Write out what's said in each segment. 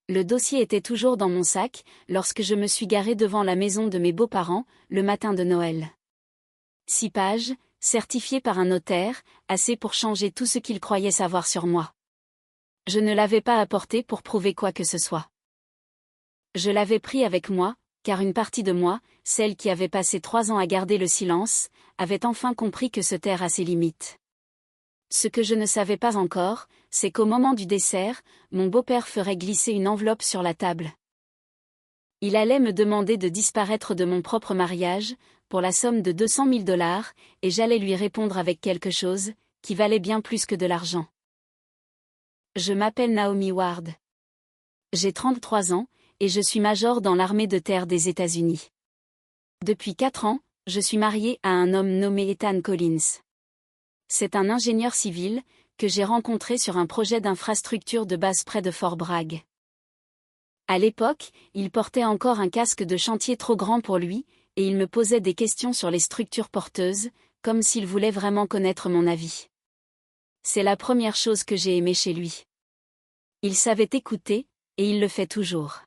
Le dossier était toujours dans mon sac, lorsque je me suis garée devant la maison de mes beaux-parents, le matin de Noël. 6 pages, certifiées par un notaire, assez pour changer tout ce qu'il croyait savoir sur moi. Je ne l'avais pas apporté pour prouver quoi que ce soit. Je l'avais pris avec moi, car une partie de moi, celle qui avait passé 3 ans à garder le silence, avait enfin compris que se taire a ses limites. Ce que je ne savais pas encore, c'est qu'au moment du dessert, mon beau-père ferait glisser une enveloppe sur la table. Il allait me demander de disparaître de mon propre mariage, pour la somme de $200 000, et j'allais lui répondre avec quelque chose, qui valait bien plus que de l'argent. Je m'appelle Naomi Ward. J'ai 33 ans, et je suis major dans l'armée de terre des États-Unis. Depuis 4 ans, je suis mariée à un homme nommé Ethan Collins. C'est un ingénieur civil, que j'ai rencontré sur un projet d'infrastructure de base près de Fort Bragg. À l'époque, il portait encore un casque de chantier trop grand pour lui, et il me posait des questions sur les structures porteuses, comme s'il voulait vraiment connaître mon avis. C'est la première chose que j'ai aimée chez lui. Il savait écouter, et il le fait toujours.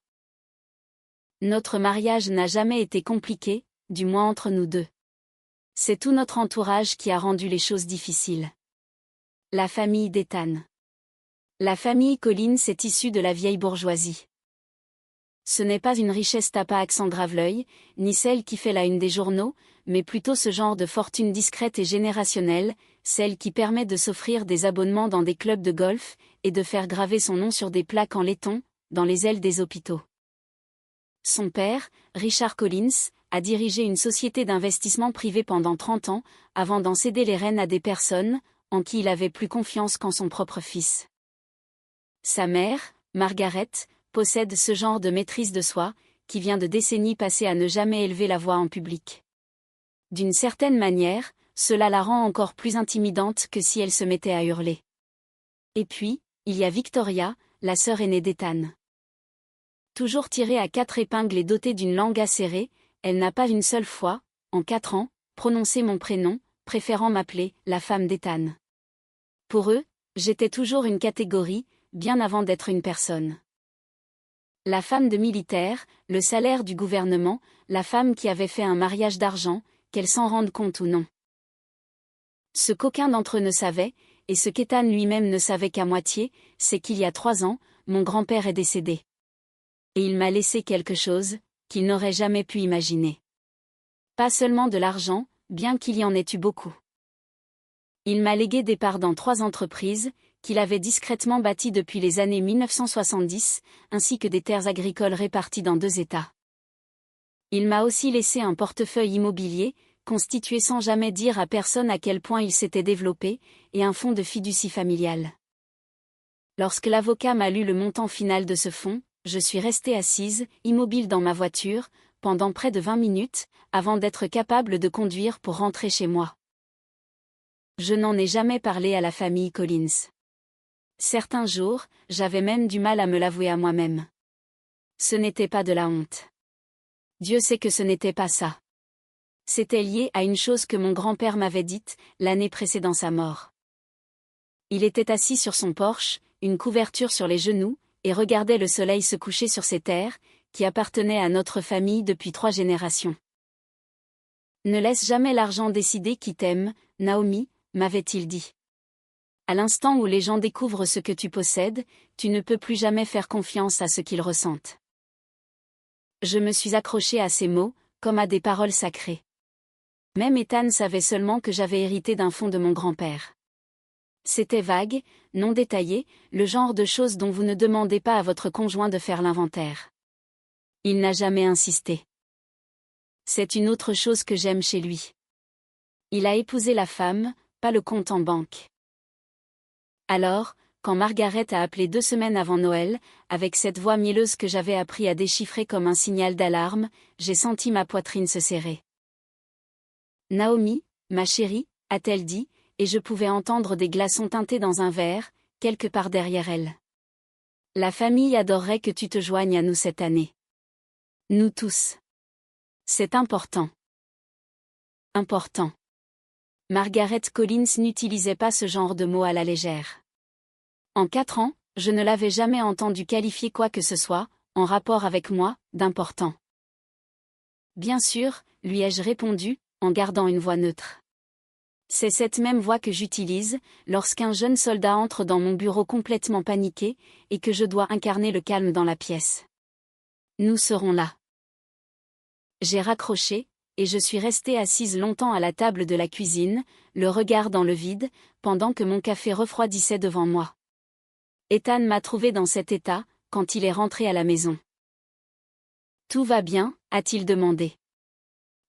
Notre mariage n'a jamais été compliqué, du moins entre nous deux. C'est tout notre entourage qui a rendu les choses difficiles. La famille d'Ethan. La famille Collins est issue de la vieille bourgeoisie. Ce n'est pas une richesse tape à accent grave-l'œil, ni celle qui fait la une des journaux, mais plutôt ce genre de fortune discrète et générationnelle, celle qui permet de s'offrir des abonnements dans des clubs de golf, et de faire graver son nom sur des plaques en laiton, dans les ailes des hôpitaux. Son père, Richard Collins, a dirigé une société d'investissement privée pendant 30 ans, avant d'en céder les rênes à des personnes, en qui il avait plus confiance qu'en son propre fils. Sa mère, Margaret, possède ce genre de maîtrise de soi, qui vient de décennies passées à ne jamais élever la voix en public. D'une certaine manière, cela la rend encore plus intimidante que si elle se mettait à hurler. Et puis, il y a Victoria, la sœur aînée d'Ethan. Toujours tirée à 4 épingles et dotée d'une langue acérée, elle n'a pas une seule fois, en 4 ans, prononcé mon prénom, préférant m'appeler la femme d'Ethan. Pour eux, j'étais toujours une catégorie, bien avant d'être une personne. La femme de militaire, le salaire du gouvernement, la femme qui avait fait un mariage d'argent, qu'elle s'en rende compte ou non. Ce qu'aucun d'entre eux ne savait, et ce qu'Ethan lui-même ne savait qu'à moitié, c'est qu'il y a 3 ans, mon grand-père est décédé. Et il m'a laissé quelque chose, qu'il n'aurait jamais pu imaginer. Pas seulement de l'argent, bien qu'il y en ait eu beaucoup. Il m'a légué des parts dans 3 entreprises, qu'il avait discrètement bâties depuis les années 1970, ainsi que des terres agricoles réparties dans 2 États. Il m'a aussi laissé un portefeuille immobilier, constitué sans jamais dire à personne à quel point il s'était développé, et un fonds de fiducie familiale. Lorsque l'avocat m'a lu le montant final de ce fonds, je suis restée assise, immobile dans ma voiture, pendant près de 20 minutes, avant d'être capable de conduire pour rentrer chez moi. Je n'en ai jamais parlé à la famille Collins. Certains jours, j'avais même du mal à me l'avouer à moi-même. Ce n'était pas de la honte. Dieu sait que ce n'était pas ça. C'était lié à une chose que mon grand-père m'avait dite, l'année précédant sa mort. Il était assis sur son porche, une couverture sur les genoux, et regardait le soleil se coucher sur ces terres, qui appartenaient à notre famille depuis 3 générations. Ne laisse jamais l'argent décider qui t'aime, Naomi, m'avait-il dit. À l'instant où les gens découvrent ce que tu possèdes, tu ne peux plus jamais faire confiance à ce qu'ils ressentent. Je me suis accrochée à ces mots, comme à des paroles sacrées. Même Ethan savait seulement que j'avais hérité d'un fonds de mon grand-père. C'était vague, non détaillé, le genre de choses dont vous ne demandez pas à votre conjoint de faire l'inventaire. Il n'a jamais insisté. C'est une autre chose que j'aime chez lui. Il a épousé la femme, pas le compte en banque. Alors, quand Margaret a appelé 2 semaines avant Noël, avec cette voix mielleuse que j'avais appris à déchiffrer comme un signal d'alarme, j'ai senti ma poitrine se serrer. Naomi, ma chérie, a-t-elle dit, et je pouvais entendre des glaçons teintés dans un verre, quelque part derrière elle. La famille adorerait que tu te joignes à nous cette année. Nous tous. C'est important. Important. Margaret Collins n'utilisait pas ce genre de mots à la légère. En 4 ans, Je ne l'avais jamais entendu qualifier quoi que ce soit, en rapport avec moi, d'important. Bien sûr, lui ai-je répondu, en gardant une voix neutre. C'est cette même voix que j'utilise, lorsqu'un jeune soldat entre dans mon bureau complètement paniqué, et que je dois incarner le calme dans la pièce. Nous serons là. J'ai raccroché, et je suis restée assise longtemps à la table de la cuisine, le regard dans le vide, pendant que mon café refroidissait devant moi. Ethan m'a trouvé dans cet état, quand il est rentré à la maison. Tout va bien, a-t-il demandé.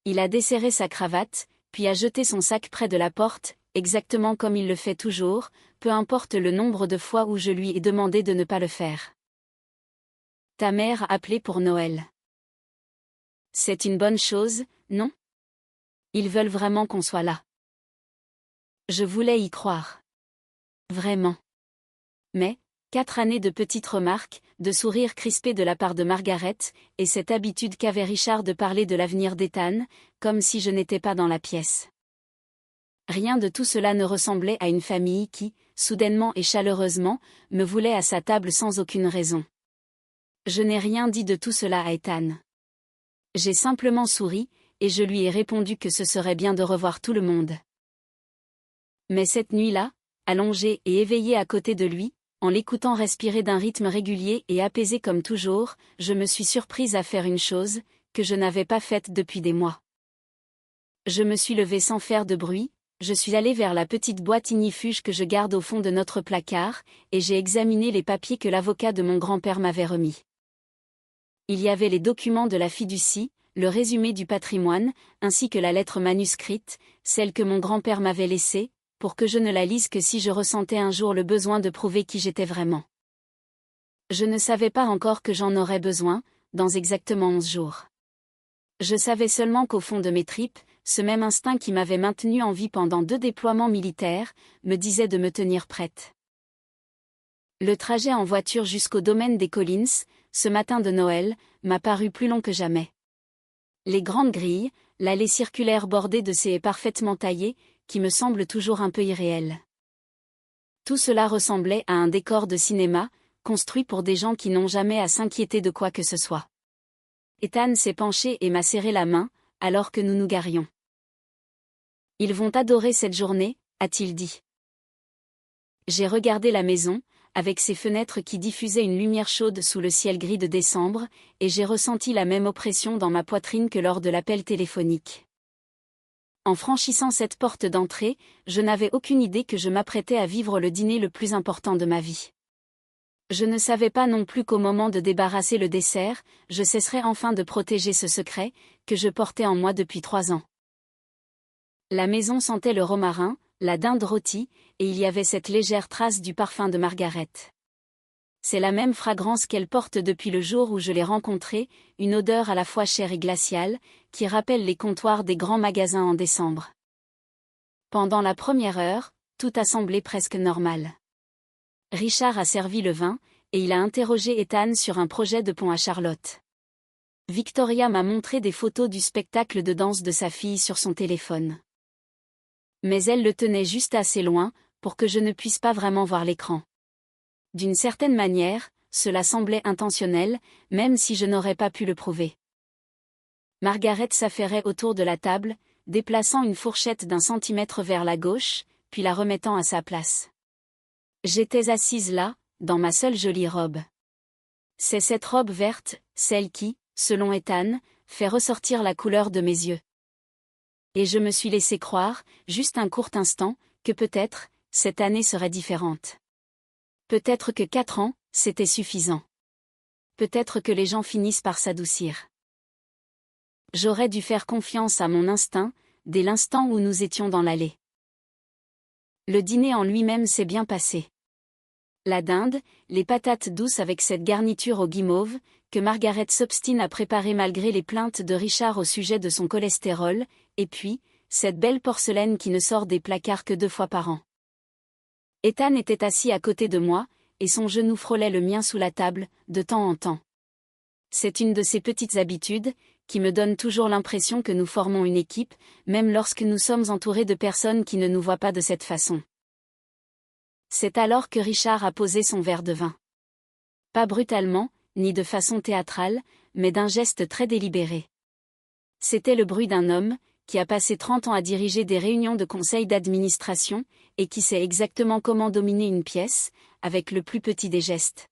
Il a desserré sa cravate, puis a jeté son sac près de la porte, exactement comme il le fait toujours, peu importe le nombre de fois où je lui ai demandé de ne pas le faire. Ta mère a appelé pour Noël. C'est une bonne chose, non? Ils veulent vraiment qu'on soit là. Je voulais y croire. Vraiment. Mais, 4 années de petites remarques, de sourires crispés de la part de Margaret, et cette habitude qu'avait Richard de parler de l'avenir d'Ethan, comme si je n'étais pas dans la pièce. Rien de tout cela ne ressemblait à une famille qui, soudainement et chaleureusement, me voulait à sa table sans aucune raison. Je n'ai rien dit de tout cela à Ethan. J'ai simplement souri, et je lui ai répondu que ce serait bien de revoir tout le monde. Mais cette nuit-là, allongée et éveillée à côté de lui, en l'écoutant respirer d'un rythme régulier et apaisé comme toujours, je me suis surprise à faire une chose, que je n'avais pas faite depuis des mois. Je me suis levée sans faire de bruit, je suis allée vers la petite boîte ignifuge que je garde au fond de notre placard, et j'ai examiné les papiers que l'avocat de mon grand-père m'avait remis. Il y avait les documents de la fiducie, le résumé du patrimoine, ainsi que la lettre manuscrite, celle que mon grand-père m'avait laissée, pour que je ne la lise que si je ressentais un jour le besoin de prouver qui j'étais vraiment. Je ne savais pas encore que j'en aurais besoin, dans exactement 11 jours. Je savais seulement qu'au fond de mes tripes, ce même instinct qui m'avait maintenue en vie pendant 2 déploiements militaires, me disait de me tenir prête. Le trajet en voiture jusqu'au domaine des Collins, ce matin de Noël, m'a paru plus long que jamais. Les grandes grilles, l'allée circulaire bordée de ces haies parfaitement taillées, qui me semblent toujours un peu irréelles. Tout cela ressemblait à un décor de cinéma, construit pour des gens qui n'ont jamais à s'inquiéter de quoi que ce soit. Ethan s'est penché et m'a serré la main, alors que nous nous garions. Ils vont adorer cette journée, a-t-il dit. J'ai regardé la maison, avec ses fenêtres qui diffusaient une lumière chaude sous le ciel gris de décembre, et j'ai ressenti la même oppression dans ma poitrine que lors de l'appel téléphonique. En franchissant cette porte d'entrée, je n'avais aucune idée que je m'apprêtais à vivre le dîner le plus important de ma vie. Je ne savais pas non plus qu'au moment de débarrasser le dessert, je cesserais enfin de protéger ce secret, que je portais en moi depuis 3 ans. La maison sentait le romarin, la dinde rôtie, et il y avait cette légère trace du parfum de Margaret. C'est la même fragrance qu'elle porte depuis le jour où je l'ai rencontrée, une odeur à la fois chère et glaciale, qui rappelle les comptoirs des grands magasins en décembre. Pendant la première heure, tout a semblé presque normal. Richard a servi le vin, et il a interrogé Ethan sur un projet de pont à Charlotte. Victoria m'a montré des photos du spectacle de danse de sa fille sur son téléphone. Mais elle le tenait juste assez loin, pour que je ne puisse pas vraiment voir l'écran. D'une certaine manière, cela semblait intentionnel, même si je n'aurais pas pu le prouver. Margaret s'affairait autour de la table, déplaçant une fourchette d'1 centimètre vers la gauche, puis la remettant à sa place. J'étais assise là, dans ma seule jolie robe. C'est cette robe verte, celle qui, selon Ethan, fait ressortir la couleur de mes yeux. Et je me suis laissé croire, juste un court instant, que peut-être, cette année serait différente. Peut-être que 4 ans, c'était suffisant. Peut-être que les gens finissent par s'adoucir. J'aurais dû faire confiance à mon instinct, dès l'instant où nous étions dans l'allée. Le dîner en lui-même s'est bien passé. La dinde, les patates douces avec cette garniture au guimauve, que Margaret s'obstine à préparer malgré les plaintes de Richard au sujet de son cholestérol, et puis, cette belle porcelaine qui ne sort des placards que 2 fois par an. Ethan était assis à côté de moi, et son genou frôlait le mien sous la table, de temps en temps. C'est une de ces petites habitudes, qui me donne toujours l'impression que nous formons une équipe, même lorsque nous sommes entourés de personnes qui ne nous voient pas de cette façon. C'est alors que Richard a posé son verre de vin. Pas brutalement, ni de façon théâtrale, mais d'un geste très délibéré. C'était le bruit d'un homme, qui a passé 30 ans à diriger des réunions de conseil d'administration, et qui sait exactement comment dominer une pièce, avec le plus petit des gestes.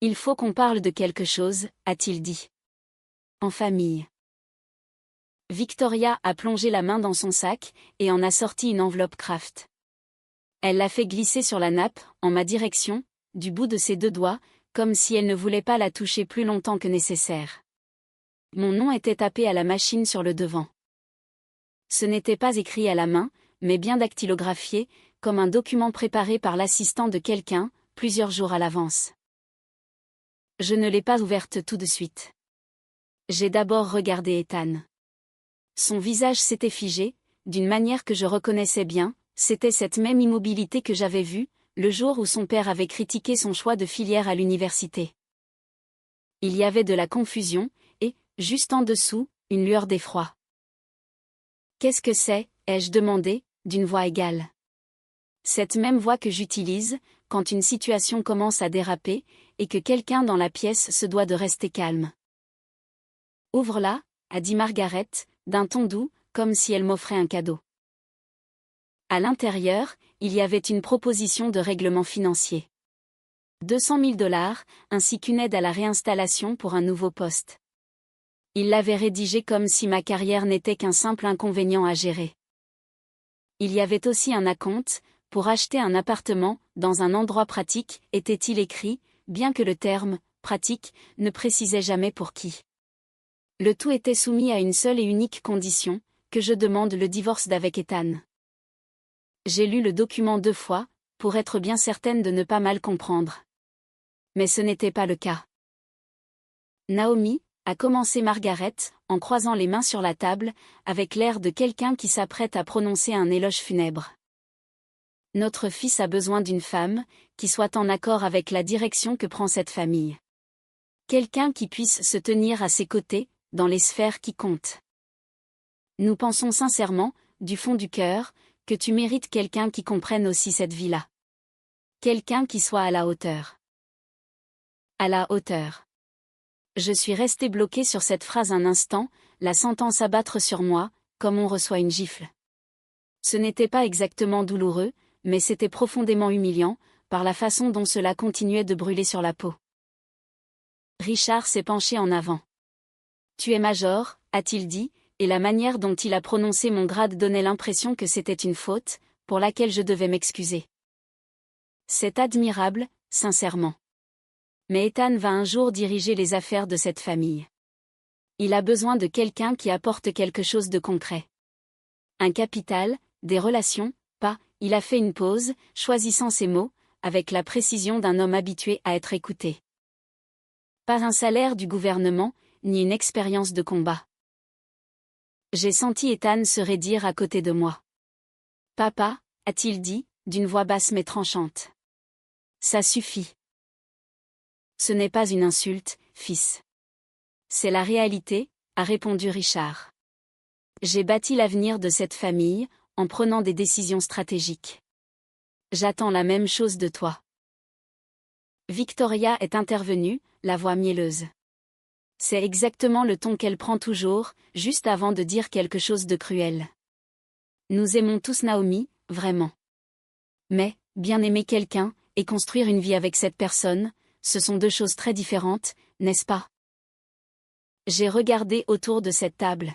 Il faut qu'on parle de quelque chose, a-t-il dit. En famille. Victoria a plongé la main dans son sac, et en a sorti une enveloppe Kraft. Elle l'a fait glisser sur la nappe, en ma direction, du bout de ses 2 doigts, comme si elle ne voulait pas la toucher plus longtemps que nécessaire. Mon nom était tapé à la machine sur le devant. Ce n'était pas écrit à la main, mais bien dactylographié, comme un document préparé par l'assistant de quelqu'un, plusieurs jours à l'avance. Je ne l'ai pas ouverte tout de suite. J'ai d'abord regardé Ethan. Son visage s'était figé, d'une manière que je reconnaissais bien, c'était cette même immobilité que j'avais vue, le jour où son père avait critiqué son choix de filière à l'université. Il y avait de la confusion, et, juste en dessous, une lueur d'effroi. « Qu'est-ce que c'est » ai-je demandé, d'une voix égale. Cette même voix que j'utilise, quand une situation commence à déraper, et que quelqu'un dans la pièce se doit de rester calme. « Ouvre-la » a dit Margaret, d'un ton doux, comme si elle m'offrait un cadeau. À l'intérieur, il y avait une proposition de règlement financier. 200 000 $, ainsi qu'une aide à la réinstallation pour un nouveau poste. Il l'avait rédigé comme si ma carrière n'était qu'un simple inconvénient à gérer. Il y avait aussi un acompte, pour acheter un appartement, dans un endroit pratique, était-il écrit, bien que le terme « pratique » ne précisait jamais pour qui. Le tout était soumis à une seule et unique condition, que je demande le divorce d'avec Ethan. J'ai lu le document 2 fois, pour être bien certaine de ne pas mal comprendre. Mais ce n'était pas le cas. Naomi, a commencé Margaret, en croisant les mains sur la table, avec l'air de quelqu'un qui s'apprête à prononcer un éloge funèbre. Notre fils a besoin d'une femme, qui soit en accord avec la direction que prend cette famille. Quelqu'un qui puisse se tenir à ses côtés, dans les sphères qui comptent. Nous pensons sincèrement, du fond du cœur, que tu mérites quelqu'un qui comprenne aussi cette vie-là. Quelqu'un qui soit à la hauteur. À la hauteur. Je suis resté bloqué sur cette phrase un instant, la sentant s'abattre sur moi, comme on reçoit une gifle. Ce n'était pas exactement douloureux, mais c'était profondément humiliant, par la façon dont cela continuait de brûler sur la peau. Richard s'est penché en avant. « Tu es major » a-t-il dit, et la manière dont il a prononcé mon grade donnait l'impression que c'était une faute, pour laquelle je devais m'excuser. C'est admirable, sincèrement. Mais Ethan va un jour diriger les affaires de cette famille. Il a besoin de quelqu'un qui apporte quelque chose de concret. Un capital, des relations, pas, il a fait une pause, choisissant ses mots, avec la précision d'un homme habitué à être écouté. Pas un salaire du gouvernement, ni une expérience de combat. J'ai senti Ethan se raidir à côté de moi. « Papa » a-t-il dit, d'une voix basse mais tranchante. « Ça suffit. » Ce n'est pas une insulte, fils. C'est la réalité, a répondu Richard. J'ai bâti l'avenir de cette famille, en prenant des décisions stratégiques. J'attends la même chose de toi. Victoria est intervenue, la voix mielleuse. C'est exactement le ton qu'elle prend toujours, juste avant de dire quelque chose de cruel. Nous aimons tous Naomi, vraiment. Mais, bien aimer quelqu'un, et construire une vie avec cette personne, ce sont 2 choses très différentes, n'est-ce pas? J'ai regardé autour de cette table.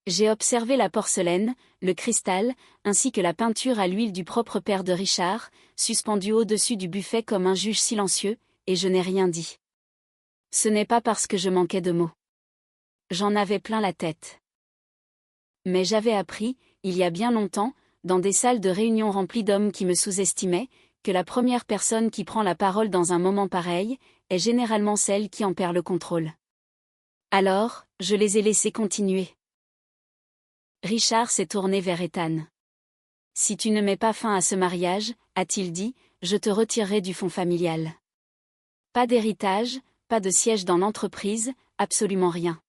J'ai observé la porcelaine, le cristal, ainsi que la peinture à l'huile du propre père de Richard, suspendue au-dessus du buffet comme un juge silencieux, et je n'ai rien dit. Ce n'est pas parce que je manquais de mots. J'en avais plein la tête. Mais j'avais appris, il y a bien longtemps, dans des salles de réunion remplies d'hommes qui me sous-estimaient, que la première personne qui prend la parole dans un moment pareil, est généralement celle qui en perd le contrôle. Alors, je les ai laissés continuer. Richard s'est tourné vers Ethan. « Si tu ne mets pas fin à ce mariage, a-t-il dit, je te retirerai du fonds familial. Pas d'héritage, pas de siège dans l'entreprise, absolument rien. »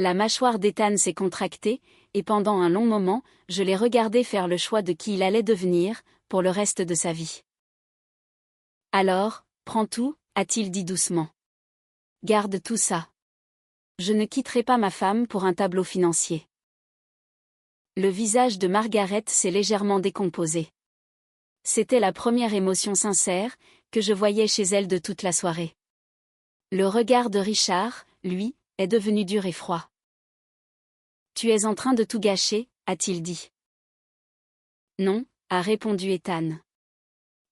La mâchoire d'Ethan s'est contractée, et pendant un long moment, je l'ai regardé faire le choix de qui il allait devenir, pour le reste de sa vie. Alors, prends tout, a-t-il dit doucement. Garde tout ça. Je ne quitterai pas ma femme pour un tableau financier. Le visage de Margaret s'est légèrement décomposé. C'était la première émotion sincère que je voyais chez elle de toute la soirée. Le regard de Richard, lui, est devenu dur et froid. Tu es en train de tout gâcher, a-t-il dit. Non, a répondu Ethan.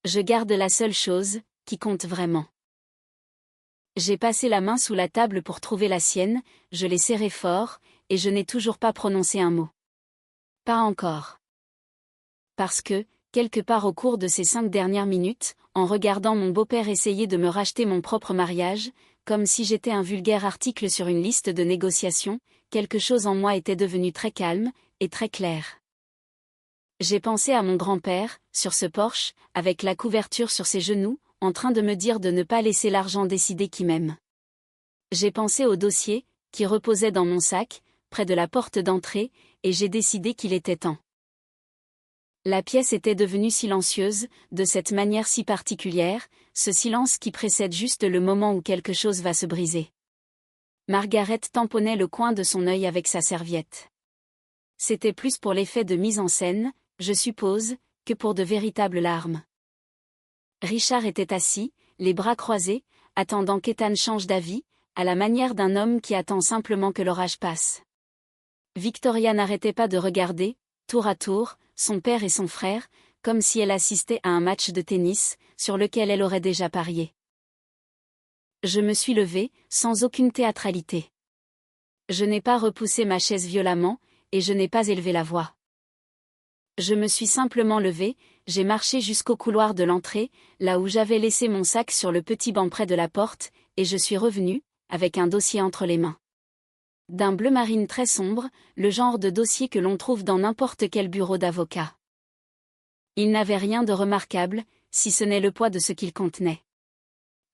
Je garde la seule chose qui compte vraiment. J'ai passé la main sous la table pour trouver la sienne, je l'ai serrée fort, et je n'ai toujours pas prononcé un mot. Pas encore. Parce que, quelque part au cours de ces 5 dernières minutes, en regardant mon beau-père essayer de me racheter mon propre mariage, comme si j'étais un vulgaire article sur une liste de négociations, quelque chose en moi était devenu très calme, et très clair. J'ai pensé à mon grand-père, sur ce porche, avec la couverture sur ses genoux, en train de me dire de ne pas laisser l'argent décider qui m'aime. J'ai pensé au dossier, qui reposait dans mon sac, près de la porte d'entrée, et j'ai décidé qu'il était temps. La pièce était devenue silencieuse, de cette manière si particulière, ce silence qui précède juste le moment où quelque chose va se briser. Margaret tamponnait le coin de son œil avec sa serviette. C'était plus pour l'effet de mise en scène, je suppose, que pour de véritables larmes. Richard était assis, les bras croisés, attendant qu'Ethan change d'avis, à la manière d'un homme qui attend simplement que l'orage passe. Victoria n'arrêtait pas de regarder, tour à tour, son père et son frère, comme si elle assistait à un match de tennis, sur lequel elle aurait déjà parié. Je me suis levée, sans aucune théâtralité. Je n'ai pas repoussé ma chaise violemment, et je n'ai pas élevé la voix. Je me suis simplement levée, j'ai marché jusqu'au couloir de l'entrée, là où j'avais laissé mon sac sur le petit banc près de la porte, et je suis revenue, avec un dossier entre les mains. D'un bleu marine très sombre, le genre de dossier que l'on trouve dans n'importe quel bureau d'avocat. Il n'avait rien de remarquable, si ce n'est le poids de ce qu'il contenait.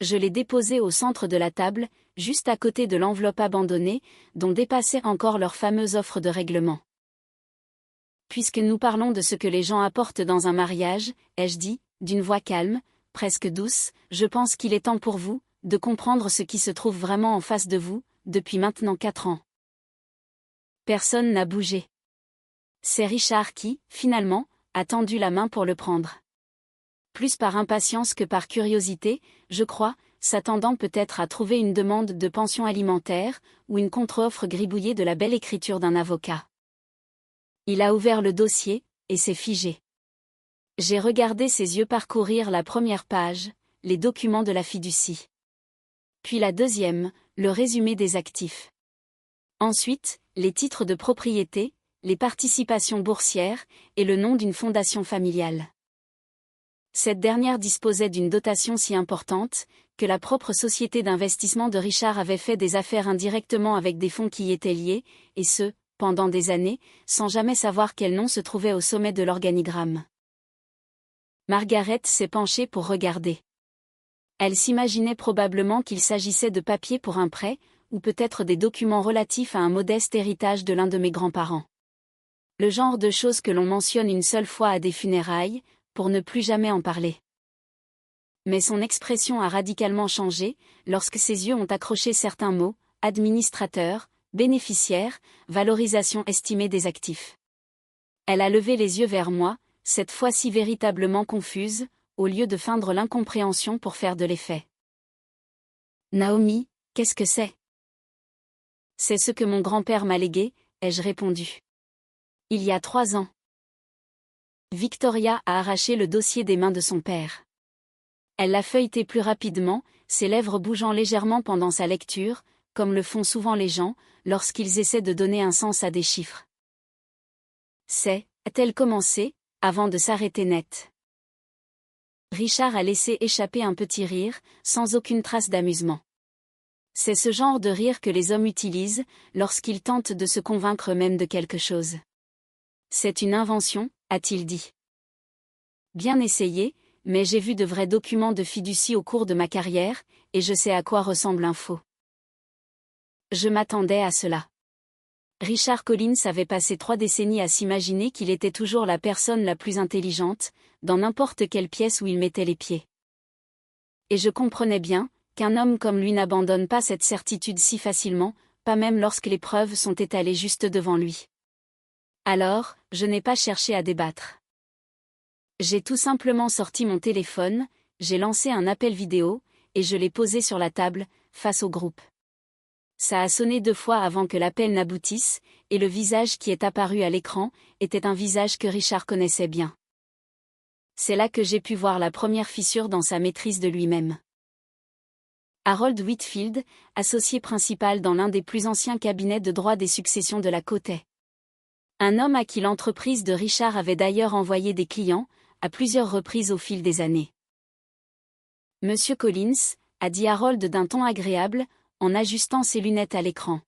Je l'ai déposé au centre de la table, juste à côté de l'enveloppe abandonnée, dont dépassait encore leur fameuse offre de règlement. Puisque nous parlons de ce que les gens apportent dans un mariage, ai-je dit, d'une voix calme, presque douce, je pense qu'il est temps pour vous, de comprendre ce qui se trouve vraiment en face de vous, depuis maintenant 4 ans. Personne n'a bougé. C'est Richard qui, finalement, a tendu la main pour le prendre. Plus par impatience que par curiosité, je crois, s'attendant peut-être à trouver une demande de pension alimentaire, ou une contre-offre gribouillée de la belle écriture d'un avocat. Il a ouvert le dossier, et s'est figé. J'ai regardé ses yeux parcourir la première page, les documents de la fiducie. Puis la deuxième, le résumé des actifs. Ensuite, les titres de propriété, les participations boursières, et le nom d'une fondation familiale. Cette dernière disposait d'une dotation si importante, que la propre société d'investissement de Richard avait fait des affaires indirectement avec des fonds qui y étaient liés, et ce, pendant des années, sans jamais savoir quel nom se trouvait au sommet de l'organigramme. Margaret s'est penchée pour regarder. Elle s'imaginait probablement qu'il s'agissait de papiers pour un prêt, ou peut-être des documents relatifs à un modeste héritage de l'un de mes grands-parents. Le genre de choses que l'on mentionne une seule fois à des funérailles, pour ne plus jamais en parler. Mais son expression a radicalement changé, lorsque ses yeux ont accroché certains mots, administrateur, bénéficiaire, valorisation estimée des actifs. Elle a levé les yeux vers moi, cette fois-ci véritablement confuse, au lieu de feindre l'incompréhension pour faire de l'effet. Naomi, qu'est-ce que c'est ? C'est ce que mon grand-père m'a légué, ai-je répondu. Il y a 3 ans. Victoria a arraché le dossier des mains de son père. Elle l'a feuilleté plus rapidement, ses lèvres bougeant légèrement pendant sa lecture, comme le font souvent les gens, lorsqu'ils essaient de donner un sens à des chiffres. C'est, a-t-elle commencé, avant de s'arrêter net. Richard a laissé échapper un petit rire, sans aucune trace d'amusement. C'est ce genre de rire que les hommes utilisent, lorsqu'ils tentent de se convaincre eux-mêmes de quelque chose. C'est une invention, a-t-il dit. Bien essayé, mais j'ai vu de vrais documents de fiducie au cours de ma carrière, et je sais à quoi ressemble un faux. Je m'attendais à cela. Richard Collins avait passé 3 décennies à s'imaginer qu'il était toujours la personne la plus intelligente, dans n'importe quelle pièce où il mettait les pieds. Et je comprenais bien qu'un homme comme lui n'abandonne pas cette certitude si facilement, pas même lorsque les preuves sont étalées juste devant lui. Alors, je n'ai pas cherché à débattre. J'ai tout simplement sorti mon téléphone, j'ai lancé un appel vidéo, et je l'ai posé sur la table, face au groupe. Ça a sonné 2 fois avant que l'appel n'aboutisse, et le visage qui est apparu à l'écran était un visage que Richard connaissait bien. C'est là que j'ai pu voir la première fissure dans sa maîtrise de lui-même. Harold Whitfield, associé principal dans l'un des plus anciens cabinets de droit des successions de la côte est. Un homme à qui l'entreprise de Richard avait d'ailleurs envoyé des clients, à plusieurs reprises au fil des années. Monsieur Collins, a dit Harold d'un ton agréable, en ajustant ses lunettes à l'écran.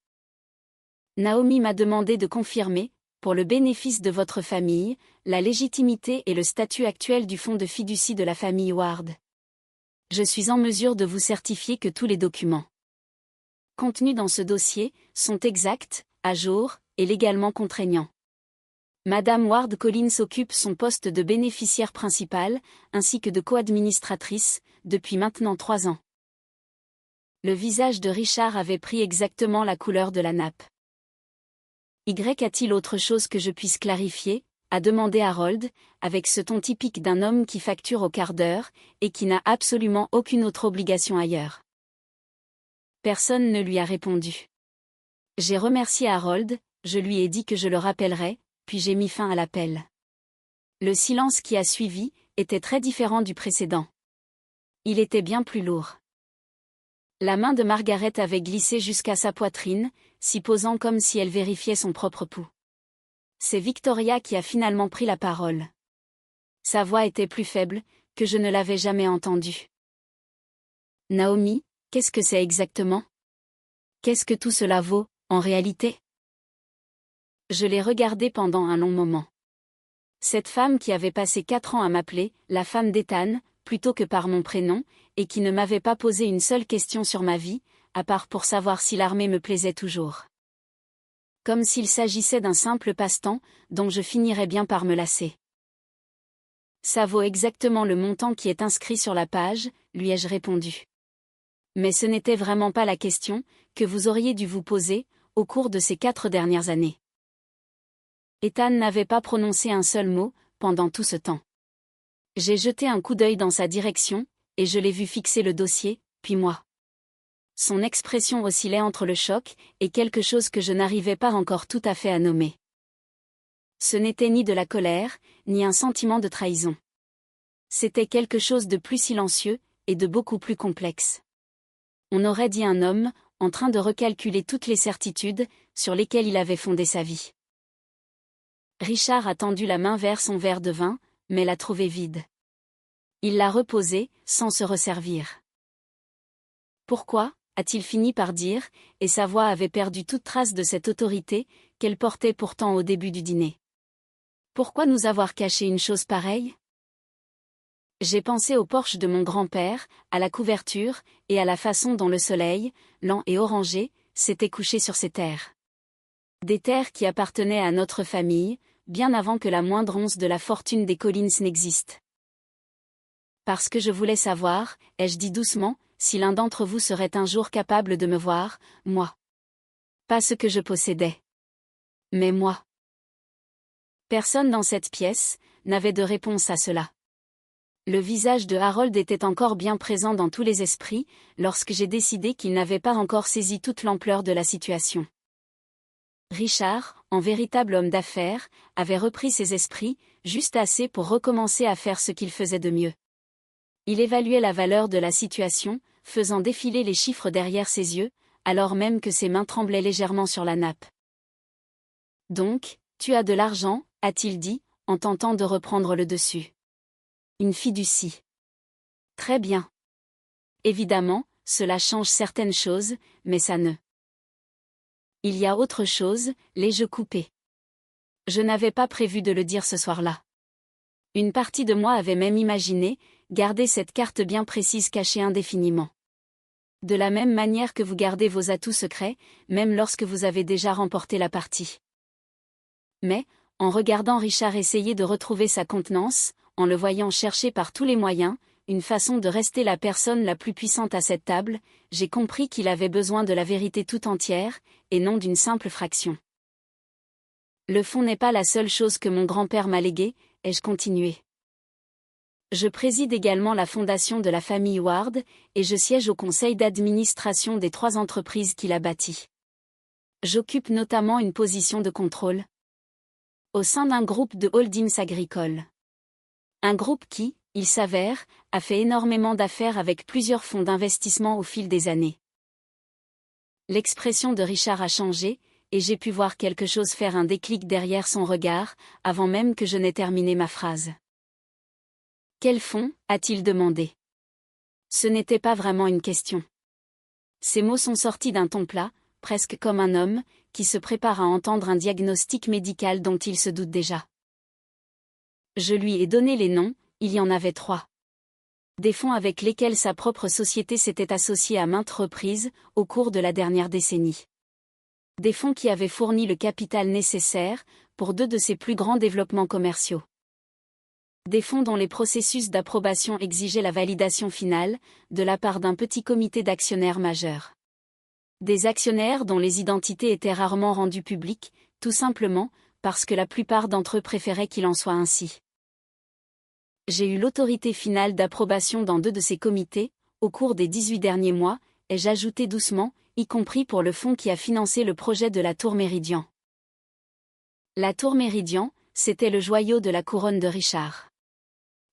Naomi m'a demandé de confirmer, pour le bénéfice de votre famille, la légitimité et le statut actuel du fonds de fiducie de la famille Ward. Je suis en mesure de vous certifier que tous les documents contenus dans ce dossier sont exacts, à jour, et légalement contraignants. Madame Ward Collins occupe son poste de bénéficiaire principale, ainsi que de co-administratrice, depuis maintenant 3 ans. Le visage de Richard avait pris exactement la couleur de la nappe. Y a-t-il autre chose que je puisse clarifier, a demandé Harold, avec ce ton typique d'un homme qui facture au quart d'heure, et qui n'a absolument aucune autre obligation ailleurs. Personne ne lui a répondu. J'ai remercié Harold, je lui ai dit que je le rappellerais, puis j'ai mis fin à l'appel. Le silence qui a suivi était très différent du précédent. Il était bien plus lourd. La main de Margaret avait glissé jusqu'à sa poitrine, s'y posant comme si elle vérifiait son propre pouls. C'est Victoria qui a finalement pris la parole. Sa voix était plus faible, que je ne l'avais jamais entendue. Naomi, qu'est-ce que c'est exactement? Qu'est-ce que tout cela vaut, en réalité? Je l'ai regardée pendant un long moment. Cette femme qui avait passé 4 ans à m'appeler « la femme d'Ethan », plutôt que par mon prénom, et qui ne m'avait pas posé une seule question sur ma vie, à part pour savoir si l'armée me plaisait toujours. Comme s'il s'agissait d'un simple passe-temps, dont je finirais bien par me lasser. Ça vaut exactement le montant qui est inscrit sur la page, lui ai-je répondu. Mais ce n'était vraiment pas la question que vous auriez dû vous poser, au cours de ces 4 dernières années. Ethan n'avait pas prononcé un seul mot, pendant tout ce temps. J'ai jeté un coup d'œil dans sa direction, et je l'ai vu fixer le dossier, puis moi. Son expression oscillait entre le choc et quelque chose que je n'arrivais pas encore tout à fait à nommer. Ce n'était ni de la colère, ni un sentiment de trahison. C'était quelque chose de plus silencieux, et de beaucoup plus complexe. On aurait dit un homme, en train de recalculer toutes les certitudes, sur lesquelles il avait fondé sa vie. Richard a tendu la main vers son verre de vin, mais l'a trouvé vide. Il l'a reposé, sans se resservir. Pourquoi, a-t-il fini par dire, et sa voix avait perdu toute trace de cette autorité, qu'elle portait pourtant au début du dîner. Pourquoi nous avoir caché une chose pareille? J'ai pensé au porche de mon grand-père, à la couverture, et à la façon dont le soleil, lent et orangé, s'était couché sur ces terres. Des terres qui appartenaient à notre famille, bien avant que la moindre once de la fortune des Collins n'existe. Parce que je voulais savoir, ai-je dit doucement, si l'un d'entre vous serait un jour capable de me voir, moi. Pas ce que je possédais. Mais moi. Personne dans cette pièce n'avait de réponse à cela. Le visage de Harold était encore bien présent dans tous les esprits, lorsque j'ai décidé qu'il n'avait pas encore saisi toute l'ampleur de la situation. Richard, en véritable homme d'affaires, avait repris ses esprits, juste assez pour recommencer à faire ce qu'il faisait de mieux. Il évaluait la valeur de la situation, faisant défiler les chiffres derrière ses yeux, alors même que ses mains tremblaient légèrement sur la nappe. « Donc, tu as de l'argent, a-t-il dit, en tentant de reprendre le dessus. Une fiducie. Très bien. Évidemment, cela change certaines choses, mais ça ne. Il y a autre chose, l'ai-je coupé. Je n'avais pas prévu de le dire ce soir-là. Une partie de moi avait même imaginé garder cette carte bien précise cachée indéfiniment. De la même manière que vous gardez vos atouts secrets, même lorsque vous avez déjà remporté la partie. Mais, en regardant Richard essayer de retrouver sa contenance, en le voyant chercher par tous les moyens, une façon de rester la personne la plus puissante à cette table, j'ai compris qu'il avait besoin de la vérité tout entière, et non d'une simple fraction. Le fond n'est pas la seule chose que mon grand-père m'a léguée, ai-je continué. Je préside également la fondation de la famille Ward, et je siège au conseil d'administration des 3 entreprises qu'il a bâties. J'occupe notamment une position de contrôle au sein d'un groupe de holdings agricoles. Un groupe qui, il s'avère, a fait énormément d'affaires avec plusieurs fonds d'investissement au fil des années. L'expression de Richard a changé, et j'ai pu voir quelque chose faire un déclic derrière son regard, avant même que je n'ai terminé ma phrase. Quel fonds, a-t-il demandé. Ce n'était pas vraiment une question. Ces mots sont sortis d'un ton plat, presque comme un homme, qui se prépare à entendre un diagnostic médical dont il se doute déjà. Je lui ai donné les noms, il y en avait 3. Des fonds avec lesquels sa propre société s'était associée à maintes reprises, au cours de la dernière décennie. Des fonds qui avaient fourni le capital nécessaire, pour 2 de ses plus grands développements commerciaux. Des fonds dont les processus d'approbation exigeaient la validation finale, de la part d'un petit comité d'actionnaires majeurs. Des actionnaires dont les identités étaient rarement rendues publiques, tout simplement, parce que la plupart d'entre eux préféraient qu'il en soit ainsi. J'ai eu l'autorité finale d'approbation dans 2 de ces comités, au cours des 18 derniers mois, ai-je ajouté doucement, y compris pour le fonds qui a financé le projet de la Tour Méridian. La Tour Méridian, c'était le joyau de la couronne de Richard.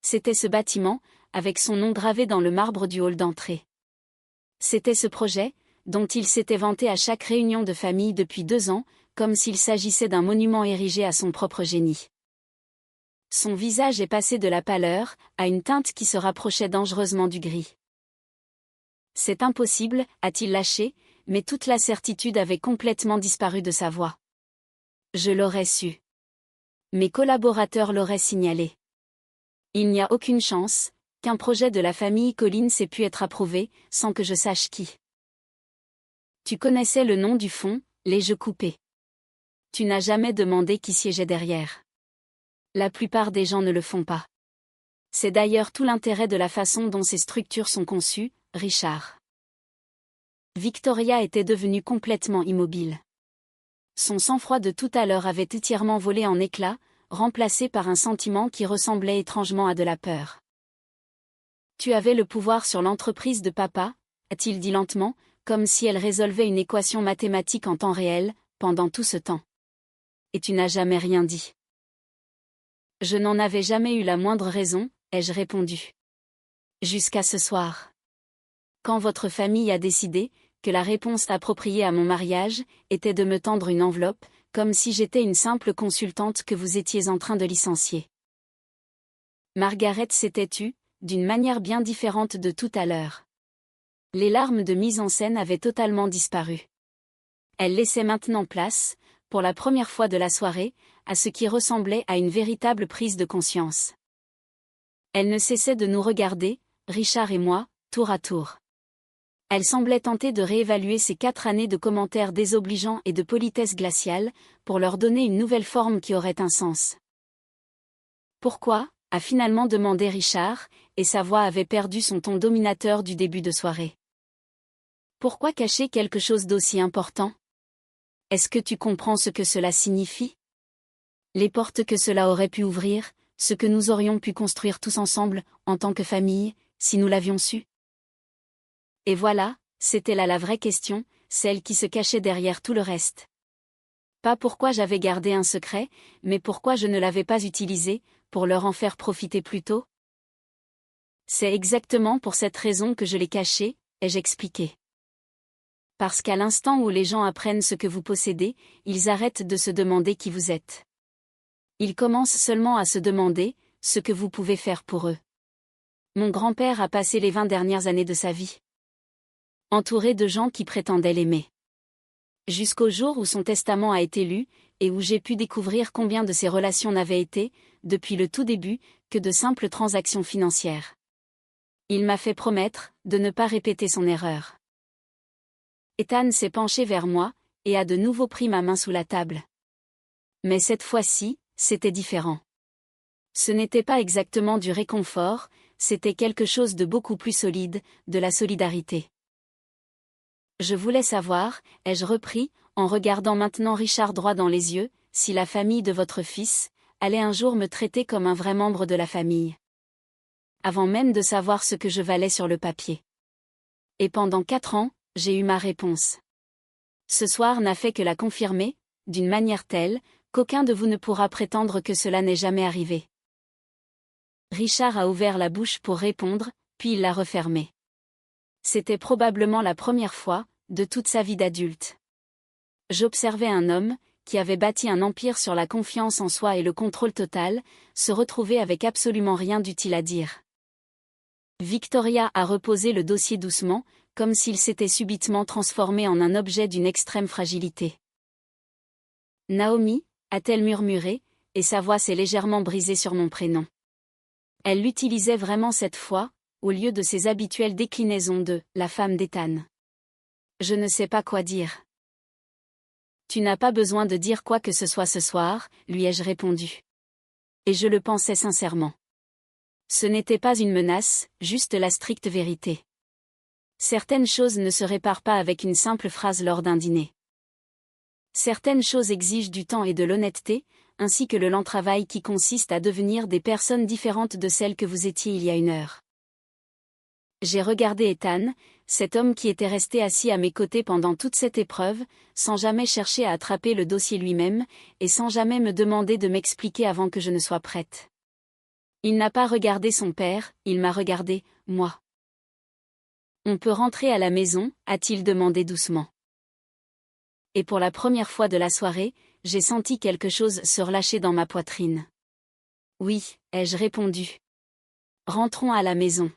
C'était ce bâtiment, avec son nom gravé dans le marbre du hall d'entrée. C'était ce projet, dont il s'était vanté à chaque réunion de famille depuis 2 ans, comme s'il s'agissait d'un monument érigé à son propre génie. Son visage est passé de la pâleur, à une teinte qui se rapprochait dangereusement du gris. C'est impossible, a-t-il lâché, mais toute la certitude avait complètement disparu de sa voix. Je l'aurais su. Mes collaborateurs l'auraient signalé. Il n'y a aucune chance qu'un projet de la famille Collins ait pu être approuvé, sans que je sache qui. Tu connaissais le nom du fonds, l'ai-je coupé. Tu n'as jamais demandé qui siégeait derrière. La plupart des gens ne le font pas. C'est d'ailleurs tout l'intérêt de la façon dont ces structures sont conçues, Richard. Victoria était devenue complètement immobile. Son sang-froid de tout à l'heure avait entièrement volé en éclats, remplacé par un sentiment qui ressemblait étrangement à de la peur. Tu avais le pouvoir sur l'entreprise de papa, a-t-il dit lentement, comme si elle résolvait une équation mathématique en temps réel, pendant tout ce temps. Et tu n'as jamais rien dit. Je n'en avais jamais eu la moindre raison, ai-je répondu. Jusqu'à ce soir. Quand votre famille a décidé que la réponse appropriée à mon mariage était de me tendre une enveloppe, comme si j'étais une simple consultante que vous étiez en train de licencier. Margaret s'était tue, d'une manière bien différente de tout à l'heure. Les larmes de mise en scène avaient totalement disparu. Elle laissait maintenant place, pour la première fois de la soirée, à ce qui ressemblait à une véritable prise de conscience. Elle ne cessait de nous regarder, Richard et moi, tour à tour. Elle semblait tenter de réévaluer ces 4 années de commentaires désobligeants et de politesse glaciale, pour leur donner une nouvelle forme qui aurait un sens. Pourquoi, a finalement demandé Richard, et sa voix avait perdu son ton dominateur du début de soirée. Pourquoi cacher quelque chose d'aussi important? Est-ce que tu comprends ce que cela signifie? Les portes que cela aurait pu ouvrir, ce que nous aurions pu construire tous ensemble, en tant que famille, si nous l'avions su? Et voilà, c'était là la vraie question, celle qui se cachait derrière tout le reste. Pas pourquoi j'avais gardé un secret, mais pourquoi je ne l'avais pas utilisé, pour leur en faire profiter plus tôt? C'est exactement pour cette raison que je l'ai caché, ai-je expliqué. Parce qu'à l'instant où les gens apprennent ce que vous possédez, ils arrêtent de se demander qui vous êtes. Ils commencent seulement à se demander ce que vous pouvez faire pour eux. Mon grand-père a passé les 20 dernières années de sa vie entouré de gens qui prétendaient l'aimer. Jusqu'au jour où son testament a été lu, et où j'ai pu découvrir combien de ses relations n'avaient été, depuis le tout début, que de simples transactions financières. Il m'a fait promettre de ne pas répéter son erreur. Ethan s'est penché vers moi, et a de nouveau pris ma main sous la table. Mais cette fois-ci, c'était différent. Ce n'était pas exactement du réconfort, c'était quelque chose de beaucoup plus solide, de la solidarité. Je voulais savoir, ai-je repris, en regardant maintenant Richard droit dans les yeux, si la famille de votre fils allait un jour me traiter comme un vrai membre de la famille. Avant même de savoir ce que je valais sur le papier. Et pendant 4 ans, j'ai eu ma réponse. Ce soir n'a fait que la confirmer, d'une manière telle, qu'aucun de vous ne pourra prétendre que cela n'est jamais arrivé. Richard a ouvert la bouche pour répondre, puis il l'a refermée. C'était probablement la première fois, de toute sa vie d'adulte. J'observais un homme, qui avait bâti un empire sur la confiance en soi et le contrôle total, se retrouver avec absolument rien d'utile à dire. Victoria a reposé le dossier doucement, comme s'il s'était subitement transformé en un objet d'une extrême fragilité. Naomi, a-t-elle murmuré, et sa voix s'est légèrement brisée sur mon prénom. Elle l'utilisait vraiment cette fois, au lieu de ses habituelles déclinaisons de « la femme d'Ethan ». Je ne sais pas quoi dire. Tu n'as pas besoin de dire quoi que ce soit ce soir, lui ai-je répondu. Et je le pensais sincèrement. Ce n'était pas une menace, juste la stricte vérité. Certaines choses ne se réparent pas avec une simple phrase lors d'un dîner. Certaines choses exigent du temps et de l'honnêteté, ainsi que le lent travail qui consiste à devenir des personnes différentes de celles que vous étiez il y a 1 heure. J'ai regardé Ethan, cet homme qui était resté assis à mes côtés pendant toute cette épreuve, sans jamais chercher à attraper le dossier lui-même, et sans jamais me demander de m'expliquer avant que je ne sois prête. Il n'a pas regardé son père, il m'a regardé, moi. On peut rentrer à la maison, a-t-il demandé doucement. Et pour la première fois de la soirée, j'ai senti quelque chose se relâcher dans ma poitrine. Oui, ai-je répondu. Rentrons à la maison.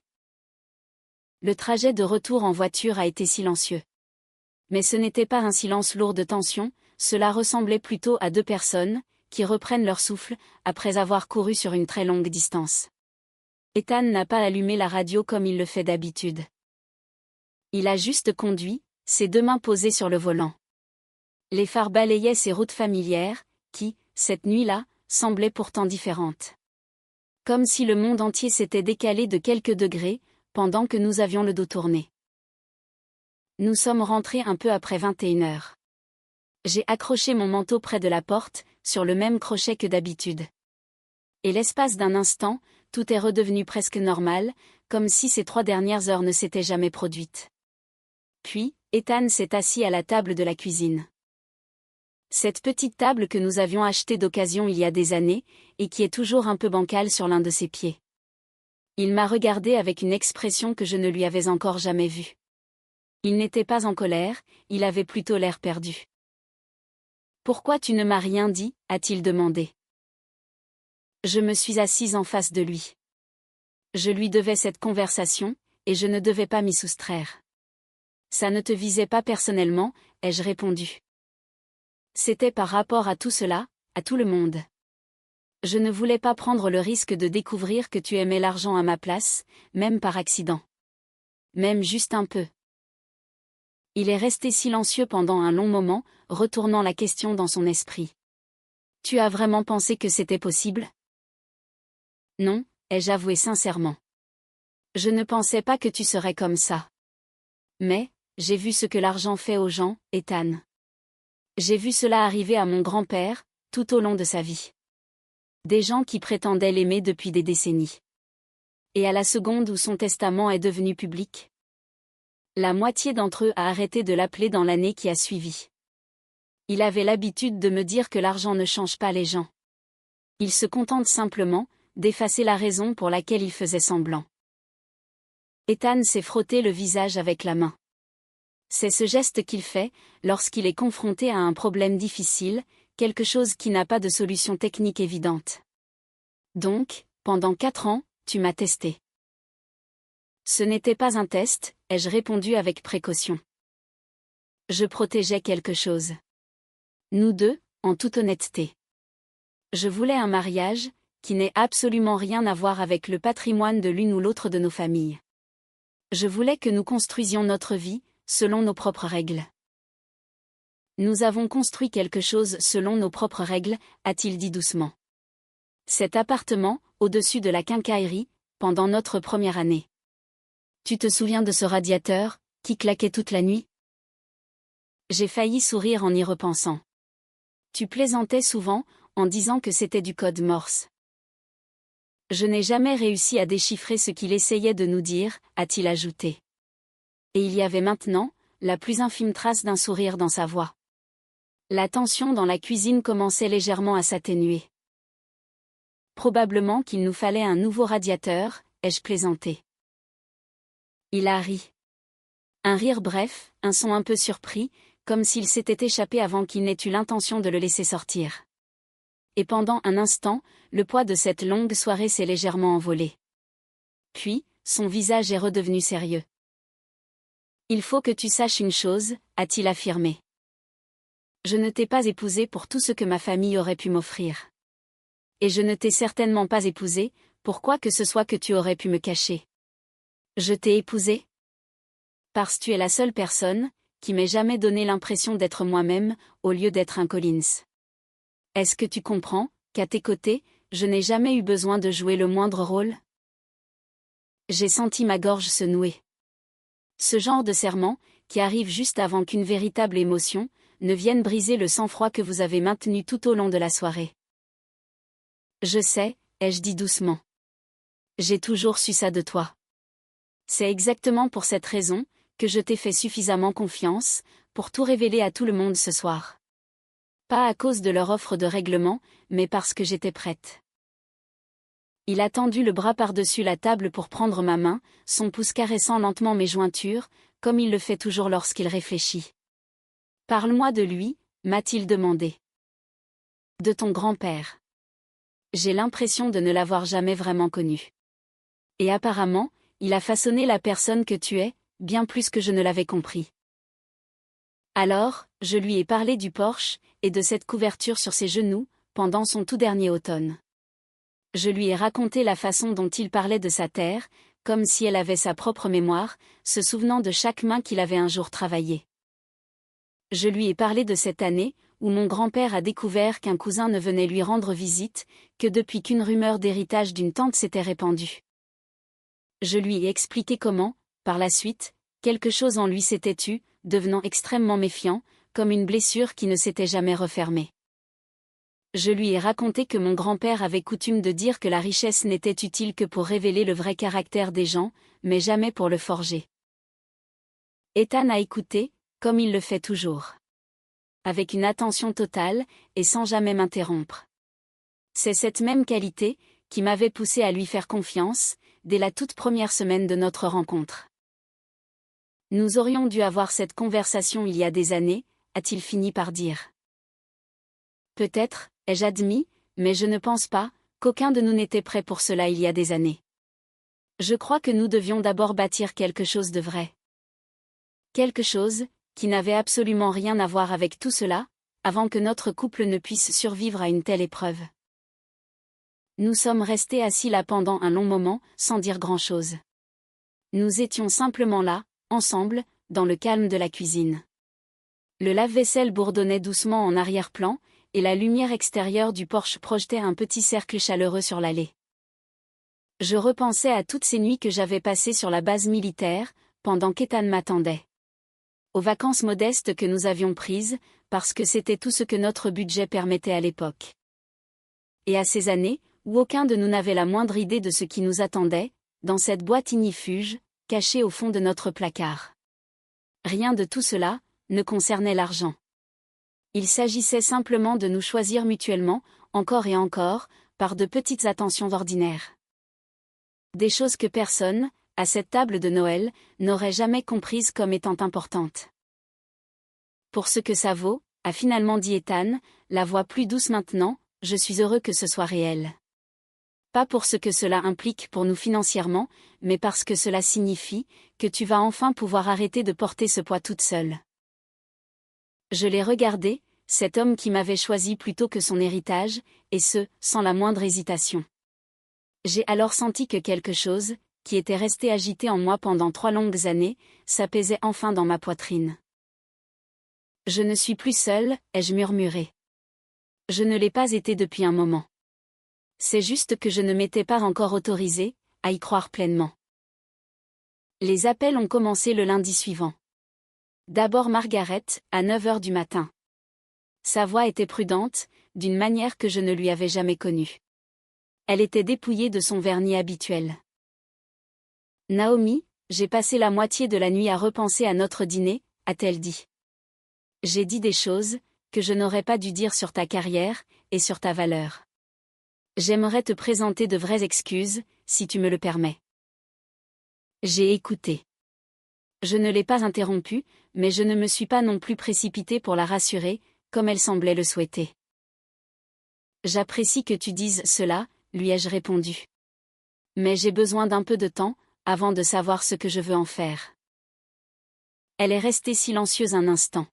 Le trajet de retour en voiture a été silencieux. Mais ce n'était pas un silence lourd de tension, cela ressemblait plutôt à 2 personnes, qui reprennent leur souffle, après avoir couru sur une très longue distance. Ethan n'a pas allumé la radio comme il le fait d'habitude. Il a juste conduit, ses 2 mains posées sur le volant. Les phares balayaient ces routes familières, qui, cette nuit-là, semblaient pourtant différentes. Comme si le monde entier s'était décalé de quelques degrés, pendant que nous avions le dos tourné. Nous sommes rentrés un peu après 21 heures. J'ai accroché mon manteau près de la porte, sur le même crochet que d'habitude. Et l'espace d'un instant, tout est redevenu presque normal, comme si ces 3 dernières heures ne s'étaient jamais produites. Puis, Ethan s'est assis à la table de la cuisine. Cette petite table que nous avions achetée d'occasion il y a des années, et qui est toujours un peu bancale sur l'un de ses pieds. Il m'a regardé avec une expression que je ne lui avais encore jamais vue. Il n'était pas en colère, il avait plutôt l'air perdu. « Pourquoi tu ne m'as rien dit ?» a-t-il demandé. Je me suis assise en face de lui. Je lui devais cette conversation, et je ne devais pas m'y soustraire. Ça ne te visait pas personnellement, ai-je répondu. C'était par rapport à tout cela, à tout le monde. Je ne voulais pas prendre le risque de découvrir que tu aimais l'argent à ma place, même par accident. Même juste un peu. Il est resté silencieux pendant un long moment, retournant la question dans son esprit. Tu as vraiment pensé que c'était possible ? Non, ai-je avoué sincèrement. Je ne pensais pas que tu serais comme ça. Mais, j'ai vu ce que l'argent fait aux gens, Ethan. J'ai vu cela arriver à mon grand-père, tout au long de sa vie. Des gens qui prétendaient l'aimer depuis des décennies. Et à la seconde où son testament est devenu public, la moitié d'entre eux a arrêté de l'appeler dans l'année qui a suivi. Il avait l'habitude de me dire que l'argent ne change pas les gens. Il se contente simplement d'effacer la raison pour laquelle il faisait semblant. Ethan s'est frotté le visage avec la main. C'est ce geste qu'il fait, lorsqu'il est confronté à un problème difficile, quelque chose qui n'a pas de solution technique évidente. Donc, pendant 4 ans, tu m'as testé. Ce n'était pas un test, ai-je répondu avec précaution. Je protégeais quelque chose. Nous 2, en toute honnêteté. Je voulais un mariage, qui n'ait absolument rien à voir avec le patrimoine de l'une ou l'autre de nos familles. Je voulais que nous construisions notre vie, selon nos propres règles. Nous avons construit quelque chose selon nos propres règles, a-t-il dit doucement. Cet appartement, au-dessus de la quincaillerie, pendant notre première année. Tu te souviens de ce radiateur, qui claquait toute la nuit? J'ai failli sourire en y repensant. Tu plaisantais souvent, en disant que c'était du code Morse. Je n'ai jamais réussi à déchiffrer ce qu'il essayait de nous dire, a-t-il ajouté. Et il y avait maintenant, la plus infime trace d'un sourire dans sa voix. La tension dans la cuisine commençait légèrement à s'atténuer. Probablement qu'il nous fallait un nouveau radiateur, ai-je plaisanté. Il a ri. Un rire bref, un son un peu surpris, comme s'il s'était échappé avant qu'il n'ait eu l'intention de le laisser sortir. Et pendant un instant, le poids de cette longue soirée s'est légèrement envolé. Puis, son visage est redevenu sérieux. Il faut que tu saches une chose, a-t-il affirmé. Je ne t'ai pas épousé pour tout ce que ma famille aurait pu m'offrir. Et je ne t'ai certainement pas épousé, pour quoi que ce soit que tu aurais pu me cacher. Je t'ai épousé parce que tu es la seule personne qui m'ait jamais donné l'impression d'être moi-même, au lieu d'être un Collins. Est-ce que tu comprends, qu'à tes côtés, je n'ai jamais eu besoin de jouer le moindre rôle? J'ai senti ma gorge se nouer. Ce genre de serment, qui arrive juste avant qu'une véritable émotion ne vienne briser le sang-froid que vous avez maintenu tout au long de la soirée. Je sais, ai-je dit doucement. J'ai toujours su ça de toi. C'est exactement pour cette raison que je t'ai fait suffisamment confiance pour tout révéler à tout le monde ce soir. Pas à cause de leur offre de règlement, mais parce que j'étais prête. Il a tendu le bras par-dessus la table pour prendre ma main, son pouce caressant lentement mes jointures, comme il le fait toujours lorsqu'il réfléchit. Parle-moi de lui, m'a-t-il demandé. De ton grand-père. J'ai l'impression de ne l'avoir jamais vraiment connu. Et apparemment, il a façonné la personne que tu es, bien plus que je ne l'avais compris. Alors, je lui ai parlé du Porsche, et de cette couverture sur ses genoux, pendant son tout dernier automne. Je lui ai raconté la façon dont il parlait de sa terre, comme si elle avait sa propre mémoire, se souvenant de chaque main qu'il avait un jour travaillée. Je lui ai parlé de cette année, où mon grand-père a découvert qu'un cousin ne venait lui rendre visite, que depuis qu'une rumeur d'héritage d'une tante s'était répandue. Je lui ai expliqué comment, par la suite, quelque chose en lui s'était tu, devenant extrêmement méfiant, comme une blessure qui ne s'était jamais refermée. Je lui ai raconté que mon grand-père avait coutume de dire que la richesse n'était utile que pour révéler le vrai caractère des gens, mais jamais pour le forger. Ethan a écouté, comme il le fait toujours. Avec une attention totale, et sans jamais m'interrompre. C'est cette même qualité, qui m'avait poussé à lui faire confiance, dès la toute première semaine de notre rencontre. Nous aurions dû avoir cette conversation il y a des années, a-t-il fini par dire. Peut-être, ai-je admis, mais je ne pense pas qu'aucun de nous n'était prêt pour cela il y a des années. Je crois que nous devions d'abord bâtir quelque chose de vrai. Quelque chose qui n'avait absolument rien à voir avec tout cela, avant que notre couple ne puisse survivre à une telle épreuve. Nous sommes restés assis là pendant un long moment, sans dire grand-chose. Nous étions simplement là, ensemble, dans le calme de la cuisine. Le lave-vaisselle bourdonnait doucement en arrière-plan, et la lumière extérieure du Porsche projetait un petit cercle chaleureux sur l'allée. Je repensais à toutes ces nuits que j'avais passées sur la base militaire, pendant qu'Ethan m'attendait. Aux vacances modestes que nous avions prises, parce que c'était tout ce que notre budget permettait à l'époque. Et à ces années, où aucun de nous n'avait la moindre idée de ce qui nous attendait, dans cette boîte ignifuge, cachée au fond de notre placard. Rien de tout cela ne concernait l'argent. Il s'agissait simplement de nous choisir mutuellement, encore et encore, par de petites attentions ordinaires. Des choses que personne, à cette table de Noël, n'aurait jamais comprises comme étant importantes. Pour ce que ça vaut, a finalement dit Ethan, la voix plus douce maintenant, je suis heureux que ce soit réel. Pas pour ce que cela implique pour nous financièrement, mais parce que cela signifie que tu vas enfin pouvoir arrêter de porter ce poids toute seule. Je l'ai regardé, cet homme qui m'avait choisi plutôt que son héritage, et ce, sans la moindre hésitation. J'ai alors senti que quelque chose, qui était resté agité en moi pendant 3 longues années, s'apaisait enfin dans ma poitrine. Je ne suis plus seule, ai-je murmuré. Je ne l'ai pas été depuis un moment. C'est juste que je ne m'étais pas encore autorisée à y croire pleinement. Les appels ont commencé le lundi suivant. D'abord Margaret, à 9 heures du matin. Sa voix était prudente, d'une manière que je ne lui avais jamais connue. Elle était dépouillée de son vernis habituel. Naomi, j'ai passé la moitié de la nuit à repenser à notre dîner, a-t-elle dit. J'ai dit des choses que je n'aurais pas dû dire sur ta carrière et sur ta valeur. J'aimerais te présenter de vraies excuses, si tu me le permets. J'ai écouté. Je ne l'ai pas interrompue, mais je ne me suis pas non plus précipitée pour la rassurer, comme elle semblait le souhaiter. J'apprécie que tu dises cela, lui ai-je répondu. Mais j'ai besoin d'un peu de temps, avant de savoir ce que je veux en faire. Elle est restée silencieuse un instant.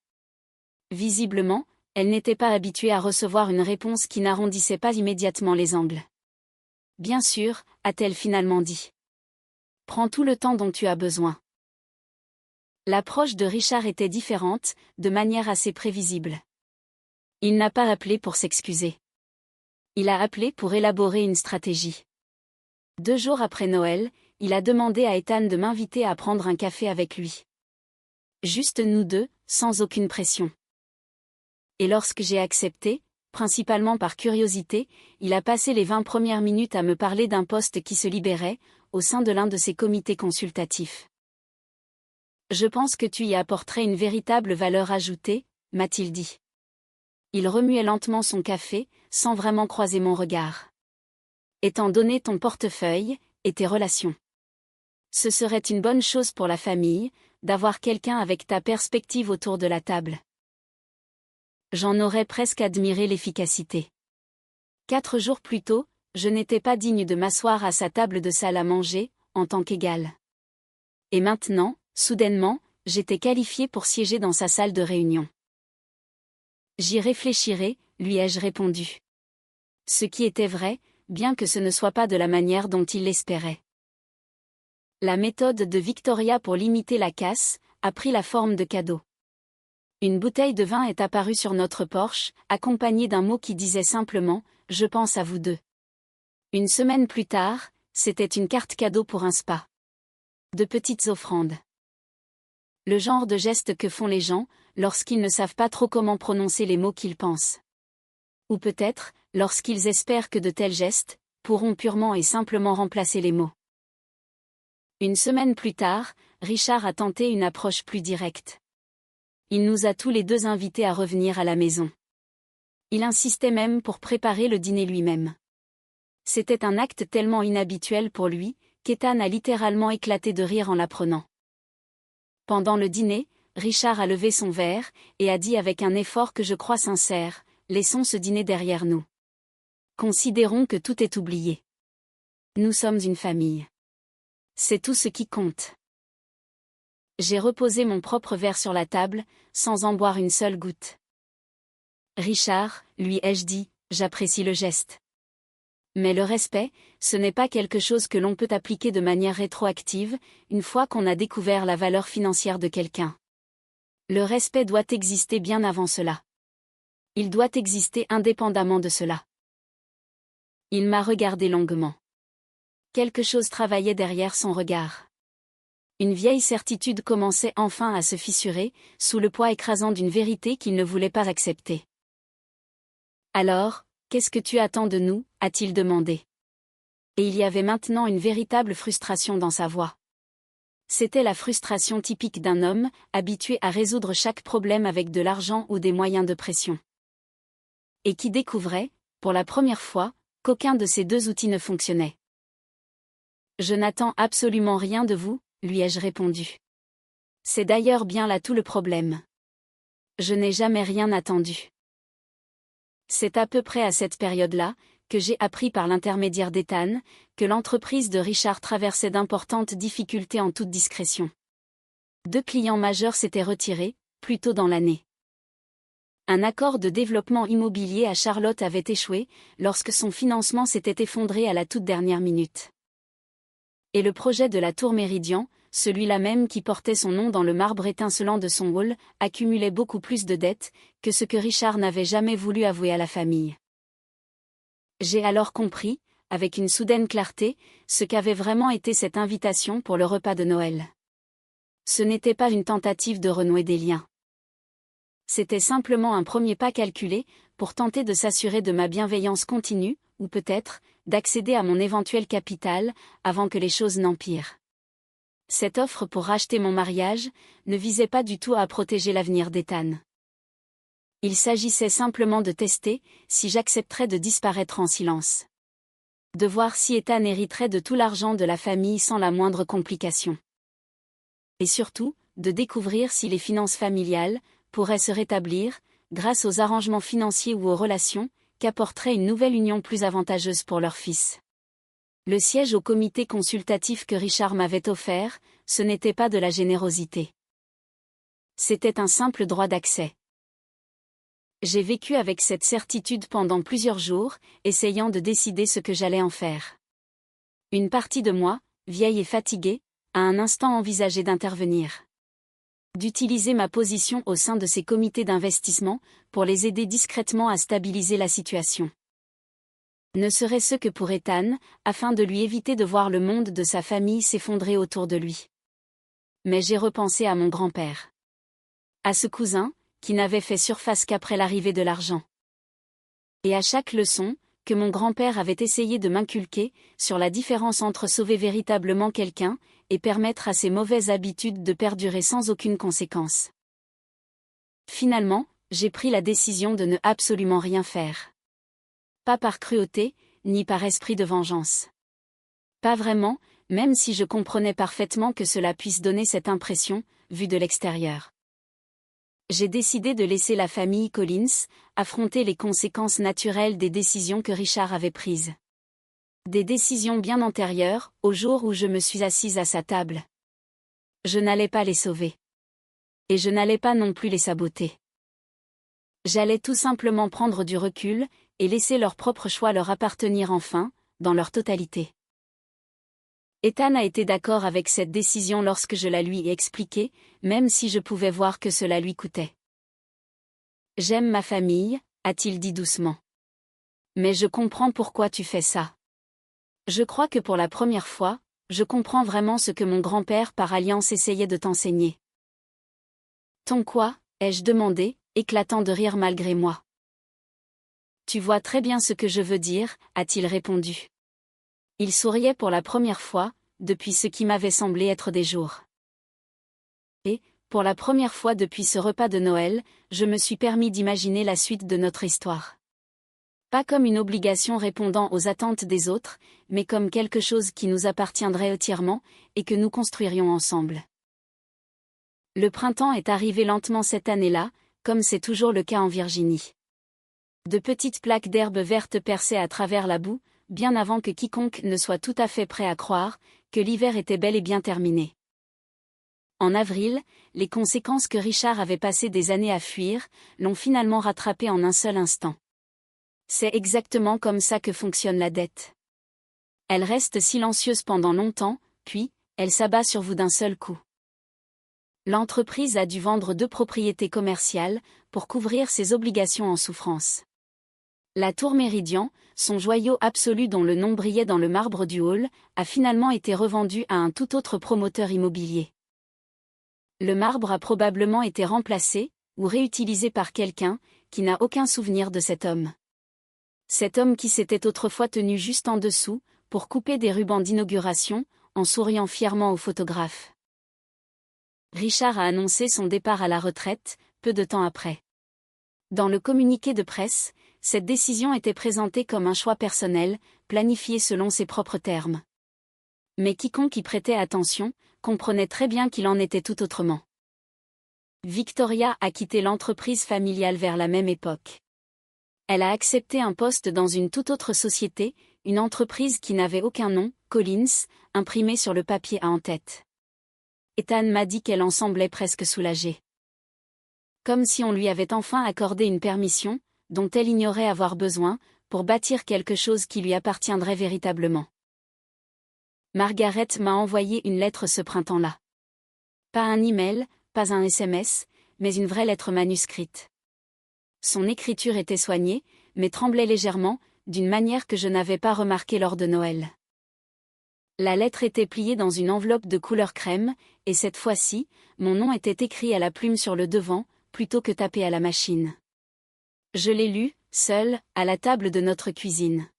Visiblement, elle n'était pas habituée à recevoir une réponse qui n'arrondissait pas immédiatement les angles. Bien sûr, a-t-elle finalement dit. Prends tout le temps dont tu as besoin. L'approche de Richard était différente, de manière assez prévisible. Il n'a pas appelé pour s'excuser. Il a appelé pour élaborer une stratégie. 2 jours après Noël, il a demandé à Ethan de m'inviter à prendre un café avec lui. Juste nous deux, sans aucune pression. Et lorsque j'ai accepté, principalement par curiosité, il a passé les 20 premières minutes à me parler d'un poste qui se libérait, au sein de l'un de ses comités consultatifs. Je pense que tu y apporterais une véritable valeur ajoutée, m'a-t-il dit. Il remuait lentement son café, sans vraiment croiser mon regard. Étant donné ton portefeuille et tes relations. Ce serait une bonne chose pour la famille, d'avoir quelqu'un avec ta perspective autour de la table. J'en aurais presque admiré l'efficacité. 4 jours plus tôt, je n'étais pas digne de m'asseoir à sa table de salle à manger, en tant qu'égal. Et maintenant, soudainement, j'étais qualifié pour siéger dans sa salle de réunion. J'y réfléchirai, lui ai-je répondu. Ce qui était vrai, bien que ce ne soit pas de la manière dont il l'espérait. La méthode de Victoria pour limiter la casse a pris la forme de cadeaux. Une bouteille de vin est apparue sur notre porche, accompagnée d'un mot qui disait simplement « Je pense à vous deux ». 1 semaine plus tard, c'était une carte cadeau pour un spa. De petites offrandes. Le genre de geste que font les gens, lorsqu'ils ne savent pas trop comment prononcer les mots qu'ils pensent. Ou peut-être, lorsqu'ils espèrent que de tels gestes pourront purement et simplement remplacer les mots. 1 semaine plus tard, Richard a tenté une approche plus directe. Il nous a tous les deux invités à revenir à la maison. Il insistait même pour préparer le dîner lui-même. C'était un acte tellement inhabituel pour lui, qu'Ethan a littéralement éclaté de rire en l'apprenant. Pendant le dîner, Richard a levé son verre, et a dit avec un effort que je crois sincère, « Laissons ce dîner derrière nous. Considérons que tout est oublié. Nous sommes une famille. C'est tout ce qui compte. » J'ai reposé mon propre verre sur la table, sans en boire une seule goutte. Richard, lui ai-je dit, j'apprécie le geste. Mais le respect, ce n'est pas quelque chose que l'on peut appliquer de manière rétroactive, une fois qu'on a découvert la valeur financière de quelqu'un. Le respect doit exister bien avant cela. Il doit exister indépendamment de cela. Il m'a regardé longuement. Quelque chose travaillait derrière son regard. Une vieille certitude commençait enfin à se fissurer, sous le poids écrasant d'une vérité qu'il ne voulait pas accepter. Alors, qu'est-ce que tu attends de nous, a-t-il demandé. Et il y avait maintenant une véritable frustration dans sa voix. C'était la frustration typique d'un homme, habitué à résoudre chaque problème avec de l'argent ou des moyens de pression. Et qui découvrait, pour la première fois, qu'aucun de ces 2 outils ne fonctionnait. Je n'attends absolument rien de vous, lui ai-je répondu. C'est d'ailleurs bien là tout le problème. Je n'ai jamais rien attendu. C'est à peu près à cette période-là, que j'ai appris par l'intermédiaire d'Ethan, que l'entreprise de Richard traversait d'importantes difficultés en toute discrétion. 2 clients majeurs s'étaient retirés, plus tôt dans l'année. Un accord de développement immobilier à Charlotte avait échoué, lorsque son financement s'était effondré à la toute dernière minute. Et le projet de la tour Méridien, celui-là même qui portait son nom dans le marbre étincelant de son hall, accumulait beaucoup plus de dettes que ce que Richard n'avait jamais voulu avouer à la famille. J'ai alors compris, avec une soudaine clarté, ce qu'avait vraiment été cette invitation pour le repas de Noël. Ce n'était pas une tentative de renouer des liens. C'était simplement un premier pas calculé, pour tenter de s'assurer de ma bienveillance continue, ou peut-être, d'accéder à mon éventuel capital, avant que les choses n'empirent. Cette offre pour racheter mon mariage, ne visait pas du tout à protéger l'avenir d'Ethan. Il s'agissait simplement de tester, si j'accepterais de disparaître en silence. De voir si Ethan hériterait de tout l'argent de la famille sans la moindre complication. Et surtout, de découvrir si les finances familiales pourraient se rétablir, grâce aux arrangements financiers ou aux relations, qu'apporterait une nouvelle union plus avantageuse pour leur fils. Le siège au comité consultatif que Richard m'avait offert, ce n'était pas de la générosité. C'était un simple droit d'accès. J'ai vécu avec cette certitude pendant plusieurs jours, essayant de décider ce que j'allais en faire. Une partie de moi, vieille et fatiguée, a un instant envisagé d'intervenir. D'utiliser ma position au sein de ces comités d'investissement, pour les aider discrètement à stabiliser la situation. Ne serait-ce que pour Ethan, afin de lui éviter de voir le monde de sa famille s'effondrer autour de lui. Mais j'ai repensé à mon grand-père. À ce cousin, qui n'avait fait surface qu'après l'arrivée de l'argent. Et à chaque leçon, que mon grand-père avait essayé de m'inculquer, sur la différence entre sauver véritablement quelqu'un, et permettre à ses mauvaises habitudes de perdurer sans aucune conséquence. Finalement, j'ai pris la décision de ne absolument rien faire. Pas par cruauté, ni par esprit de vengeance. Pas vraiment, même si je comprenais parfaitement que cela puisse donner cette impression, vue de l'extérieur. J'ai décidé de laisser la famille Collins affronter les conséquences naturelles des décisions que Richard avait prises. Des décisions bien antérieures, au jour où je me suis assise à sa table. Je n'allais pas les sauver. Et je n'allais pas non plus les saboter. J'allais tout simplement prendre du recul, et laisser leur propre choix leur appartenir enfin, dans leur totalité. Ethan a été d'accord avec cette décision lorsque je la lui ai expliquée, même si je pouvais voir que cela lui coûtait. « J'aime ma famille », a-t-il dit doucement. « Mais je comprends pourquoi tu fais ça. Je crois que pour la première fois, je comprends vraiment ce que mon grand-père par alliance essayait de t'enseigner. »« Ton quoi ?» ai-je demandé, éclatant de rire malgré moi. « Tu vois très bien ce que je veux dire », a-t-il répondu. Il souriait pour la première fois, depuis ce qui m'avait semblé être des jours. Et, pour la première fois depuis ce repas de Noël, je me suis permis d'imaginer la suite de notre histoire. Pas comme une obligation répondant aux attentes des autres, mais comme quelque chose qui nous appartiendrait entièrement, et que nous construirions ensemble. Le printemps est arrivé lentement cette année-là, comme c'est toujours le cas en Virginie. De petites plaques d'herbe verte perçaient à travers la boue, bien avant que quiconque ne soit tout à fait prêt à croire que l'hiver était bel et bien terminé. En avril, les conséquences que Richard avait passé des années à fuir, l'ont finalement rattrapé en un seul instant. C'est exactement comme ça que fonctionne la dette. Elle reste silencieuse pendant longtemps, puis, elle s'abat sur vous d'un seul coup. L'entreprise a dû vendre 2 propriétés commerciales, pour couvrir ses obligations en souffrance. La tour Méridien, son joyau absolu dont le nom brillait dans le marbre du hall, a finalement été revendu à un tout autre promoteur immobilier. Le marbre a probablement été remplacé, ou réutilisé par quelqu'un, qui n'a aucun souvenir de cet homme. Cet homme qui s'était autrefois tenu juste en dessous, pour couper des rubans d'inauguration, en souriant fièrement aux photographes. Richard a annoncé son départ à la retraite, peu de temps après. Dans le communiqué de presse, cette décision était présentée comme un choix personnel, planifié selon ses propres termes. Mais quiconque y prêtait attention, comprenait très bien qu'il en était tout autrement. Victoria a quitté l'entreprise familiale vers la même époque. Elle a accepté un poste dans une toute autre société, une entreprise qui n'avait aucun nom, Collins, imprimé sur le papier en tête. Ethan m'a dit qu'elle en semblait presque soulagée. Comme si on lui avait enfin accordé une permission, dont elle ignorait avoir besoin, pour bâtir quelque chose qui lui appartiendrait véritablement. Margaret m'a envoyé une lettre ce printemps-là. Pas un email, pas un SMS, mais une vraie lettre manuscrite. Son écriture était soignée, mais tremblait légèrement, d'une manière que je n'avais pas remarquée lors de Noël. La lettre était pliée dans une enveloppe de couleur crème, et cette fois-ci, mon nom était écrit à la plume sur le devant, plutôt que tapé à la machine. Je l'ai lu, seul, à la table de notre cuisine.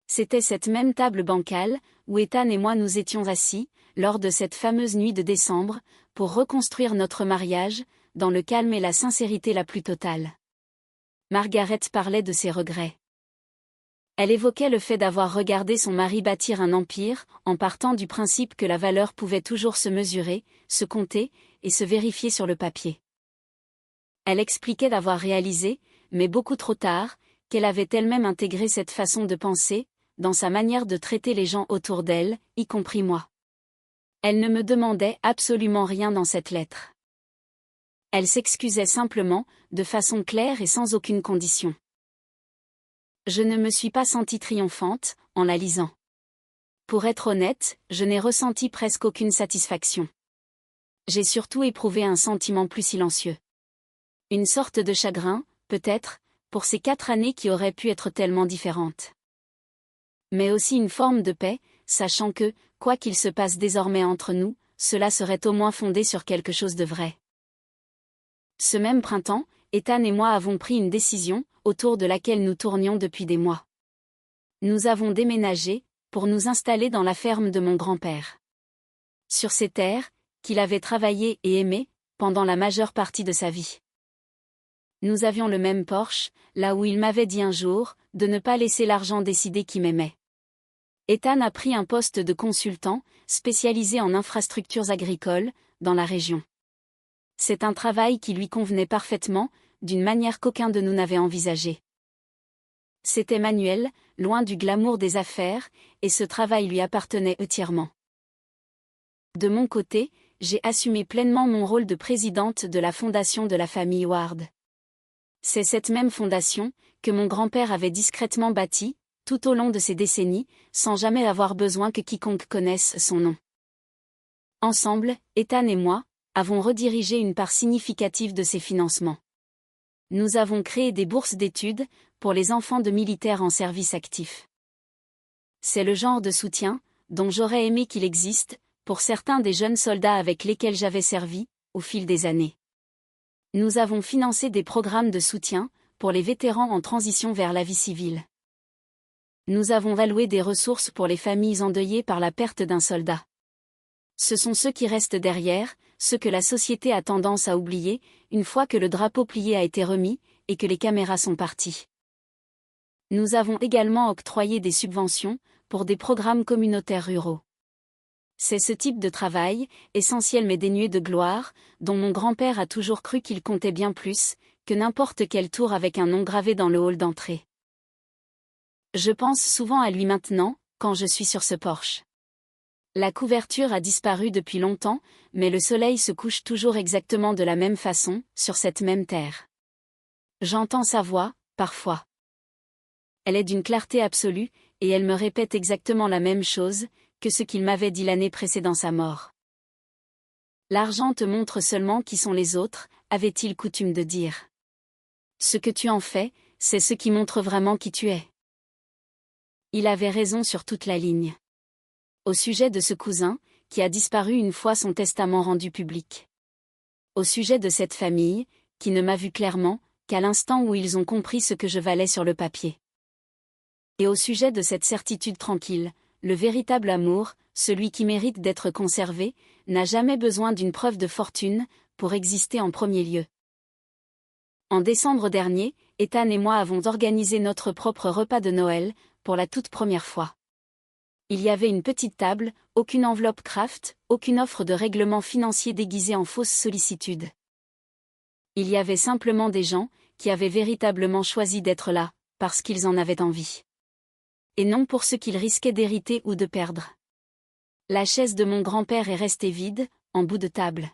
C'était cette même table bancale, où Ethan et moi nous étions assis, lors de cette fameuse nuit de décembre, pour reconstruire notre mariage, dans le calme et la sincérité la plus totale. Margaret parlait de ses regrets. Elle évoquait le fait d'avoir regardé son mari bâtir un empire, en partant du principe que la valeur pouvait toujours se mesurer, se compter, et se vérifier sur le papier. Elle expliquait d'avoir réalisé, mais beaucoup trop tard, qu'elle avait elle-même intégré cette façon de penser, dans sa manière de traiter les gens autour d'elle, y compris moi. Elle ne me demandait absolument rien dans cette lettre. Elle s'excusait simplement, de façon claire et sans aucune condition. Je ne me suis pas sentie triomphante, en la lisant. Pour être honnête, je n'ai ressenti presque aucune satisfaction. J'ai surtout éprouvé un sentiment plus silencieux. Une sorte de chagrin, peut-être, pour ces 4 années qui auraient pu être tellement différentes. Mais aussi une forme de paix, sachant que, quoi qu'il se passe désormais entre nous, cela serait au moins fondé sur quelque chose de vrai. Ce même printemps, Ethan et moi avons pris une décision, autour de laquelle nous tournions depuis des mois. Nous avons déménagé, pour nous installer dans la ferme de mon grand-père. Sur ces terres, qu'il avait travaillé et aimé, pendant la majeure partie de sa vie. Nous avions le même Porsche, là où il m'avait dit un jour, de ne pas laisser l'argent décider qui m'aimait. Ethan a pris un poste de consultant, spécialisé en infrastructures agricoles, dans la région. C'est un travail qui lui convenait parfaitement, d'une manière qu'aucun de nous n'avait envisagé. C'était manuel, loin du glamour des affaires, et ce travail lui appartenait entièrement. De mon côté, j'ai assumé pleinement mon rôle de présidente de la fondation de la famille Ward. C'est cette même fondation, que mon grand-père avait discrètement bâtie, tout au long de ces décennies, sans jamais avoir besoin que quiconque connaisse son nom. Ensemble, Ethan et moi, avons redirigé une part significative de ces financements. Nous avons créé des bourses d'études, pour les enfants de militaires en service actif. C'est le genre de soutien, dont j'aurais aimé qu'il existe, pour certains des jeunes soldats avec lesquels j'avais servi, au fil des années. Nous avons financé des programmes de soutien, pour les vétérans en transition vers la vie civile. Nous avons alloué des ressources pour les familles endeuillées par la perte d'un soldat. Ce sont ceux qui restent derrière, ceux que la société a tendance à oublier, une fois que le drapeau plié a été remis, et que les caméras sont parties. Nous avons également octroyé des subventions, pour des programmes communautaires ruraux. C'est ce type de travail, essentiel mais dénué de gloire, dont mon grand-père a toujours cru qu'il comptait bien plus, que n'importe quelle tour avec un nom gravé dans le hall d'entrée. Je pense souvent à lui maintenant, quand je suis sur ce Porsche. La couverture a disparu depuis longtemps, mais le soleil se couche toujours exactement de la même façon, sur cette même terre. J'entends sa voix, parfois. Elle est d'une clarté absolue, et elle me répète exactement la même chose, que ce qu'il m'avait dit l'année précédant sa mort. L'argent te montre seulement qui sont les autres, avait-il coutume de dire. Ce que tu en fais, c'est ce qui montre vraiment qui tu es. Il avait raison sur toute la ligne. Au sujet de ce cousin, qui a disparu une fois son testament rendu public. Au sujet de cette famille, qui ne m'a vu clairement, qu'à l'instant où ils ont compris ce que je valais sur le papier. Et au sujet de cette certitude tranquille, le véritable amour, celui qui mérite d'être conservé, n'a jamais besoin d'une preuve de fortune, pour exister en premier lieu. En décembre dernier, Ethan et moi avons organisé notre propre repas de Noël, pour la toute première fois. Il y avait une petite table, aucune enveloppe Kraft, aucune offre de règlement financier déguisée en fausse sollicitude. Il y avait simplement des gens, qui avaient véritablement choisi d'être là, parce qu'ils en avaient envie. Et non pour ce qu'ils risquaient d'hériter ou de perdre. La chaise de mon grand-père est restée vide, en bout de table.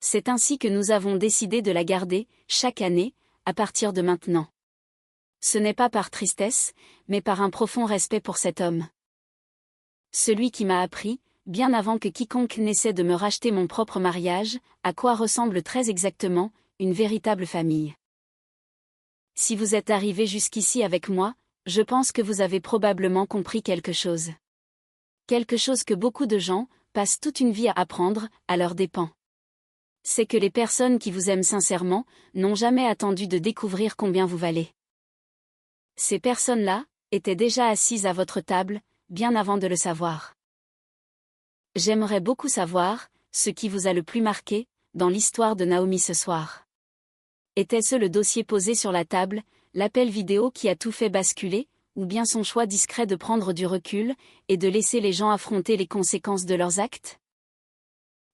C'est ainsi que nous avons décidé de la garder, chaque année, à partir de maintenant. Ce n'est pas par tristesse, mais par un profond respect pour cet homme. Celui qui m'a appris, bien avant que quiconque n'essaie de me racheter mon propre mariage, à quoi ressemble très exactement une véritable famille. Si vous êtes arrivé jusqu'ici avec moi, je pense que vous avez probablement compris quelque chose. Quelque chose que beaucoup de gens passent toute une vie à apprendre, à leurs dépens. C'est que les personnes qui vous aiment sincèrement n'ont jamais attendu de découvrir combien vous valez. Ces personnes-là étaient déjà assises à votre table, bien avant de le savoir. J'aimerais beaucoup savoir ce qui vous a le plus marqué dans l'histoire de Naomi ce soir. Était-ce le dossier posé sur la table, l'appel vidéo qui a tout fait basculer, ou bien son choix discret de prendre du recul et de laisser les gens affronter les conséquences de leurs actes?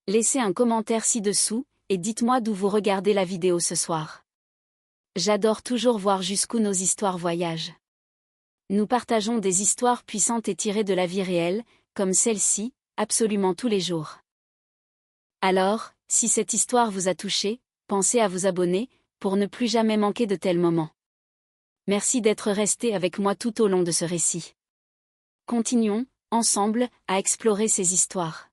Laissez un commentaire ci-dessous, et dites-moi d'où vous regardez la vidéo ce soir. J'adore toujours voir jusqu'où nos histoires voyagent. Nous partageons des histoires puissantes et tirées de la vie réelle, comme celle-ci, absolument tous les jours. Alors, si cette histoire vous a touché, pensez à vous abonner, pour ne plus jamais manquer de tels moments. Merci d'être resté avec moi tout au long de ce récit. Continuons, ensemble, à explorer ces histoires.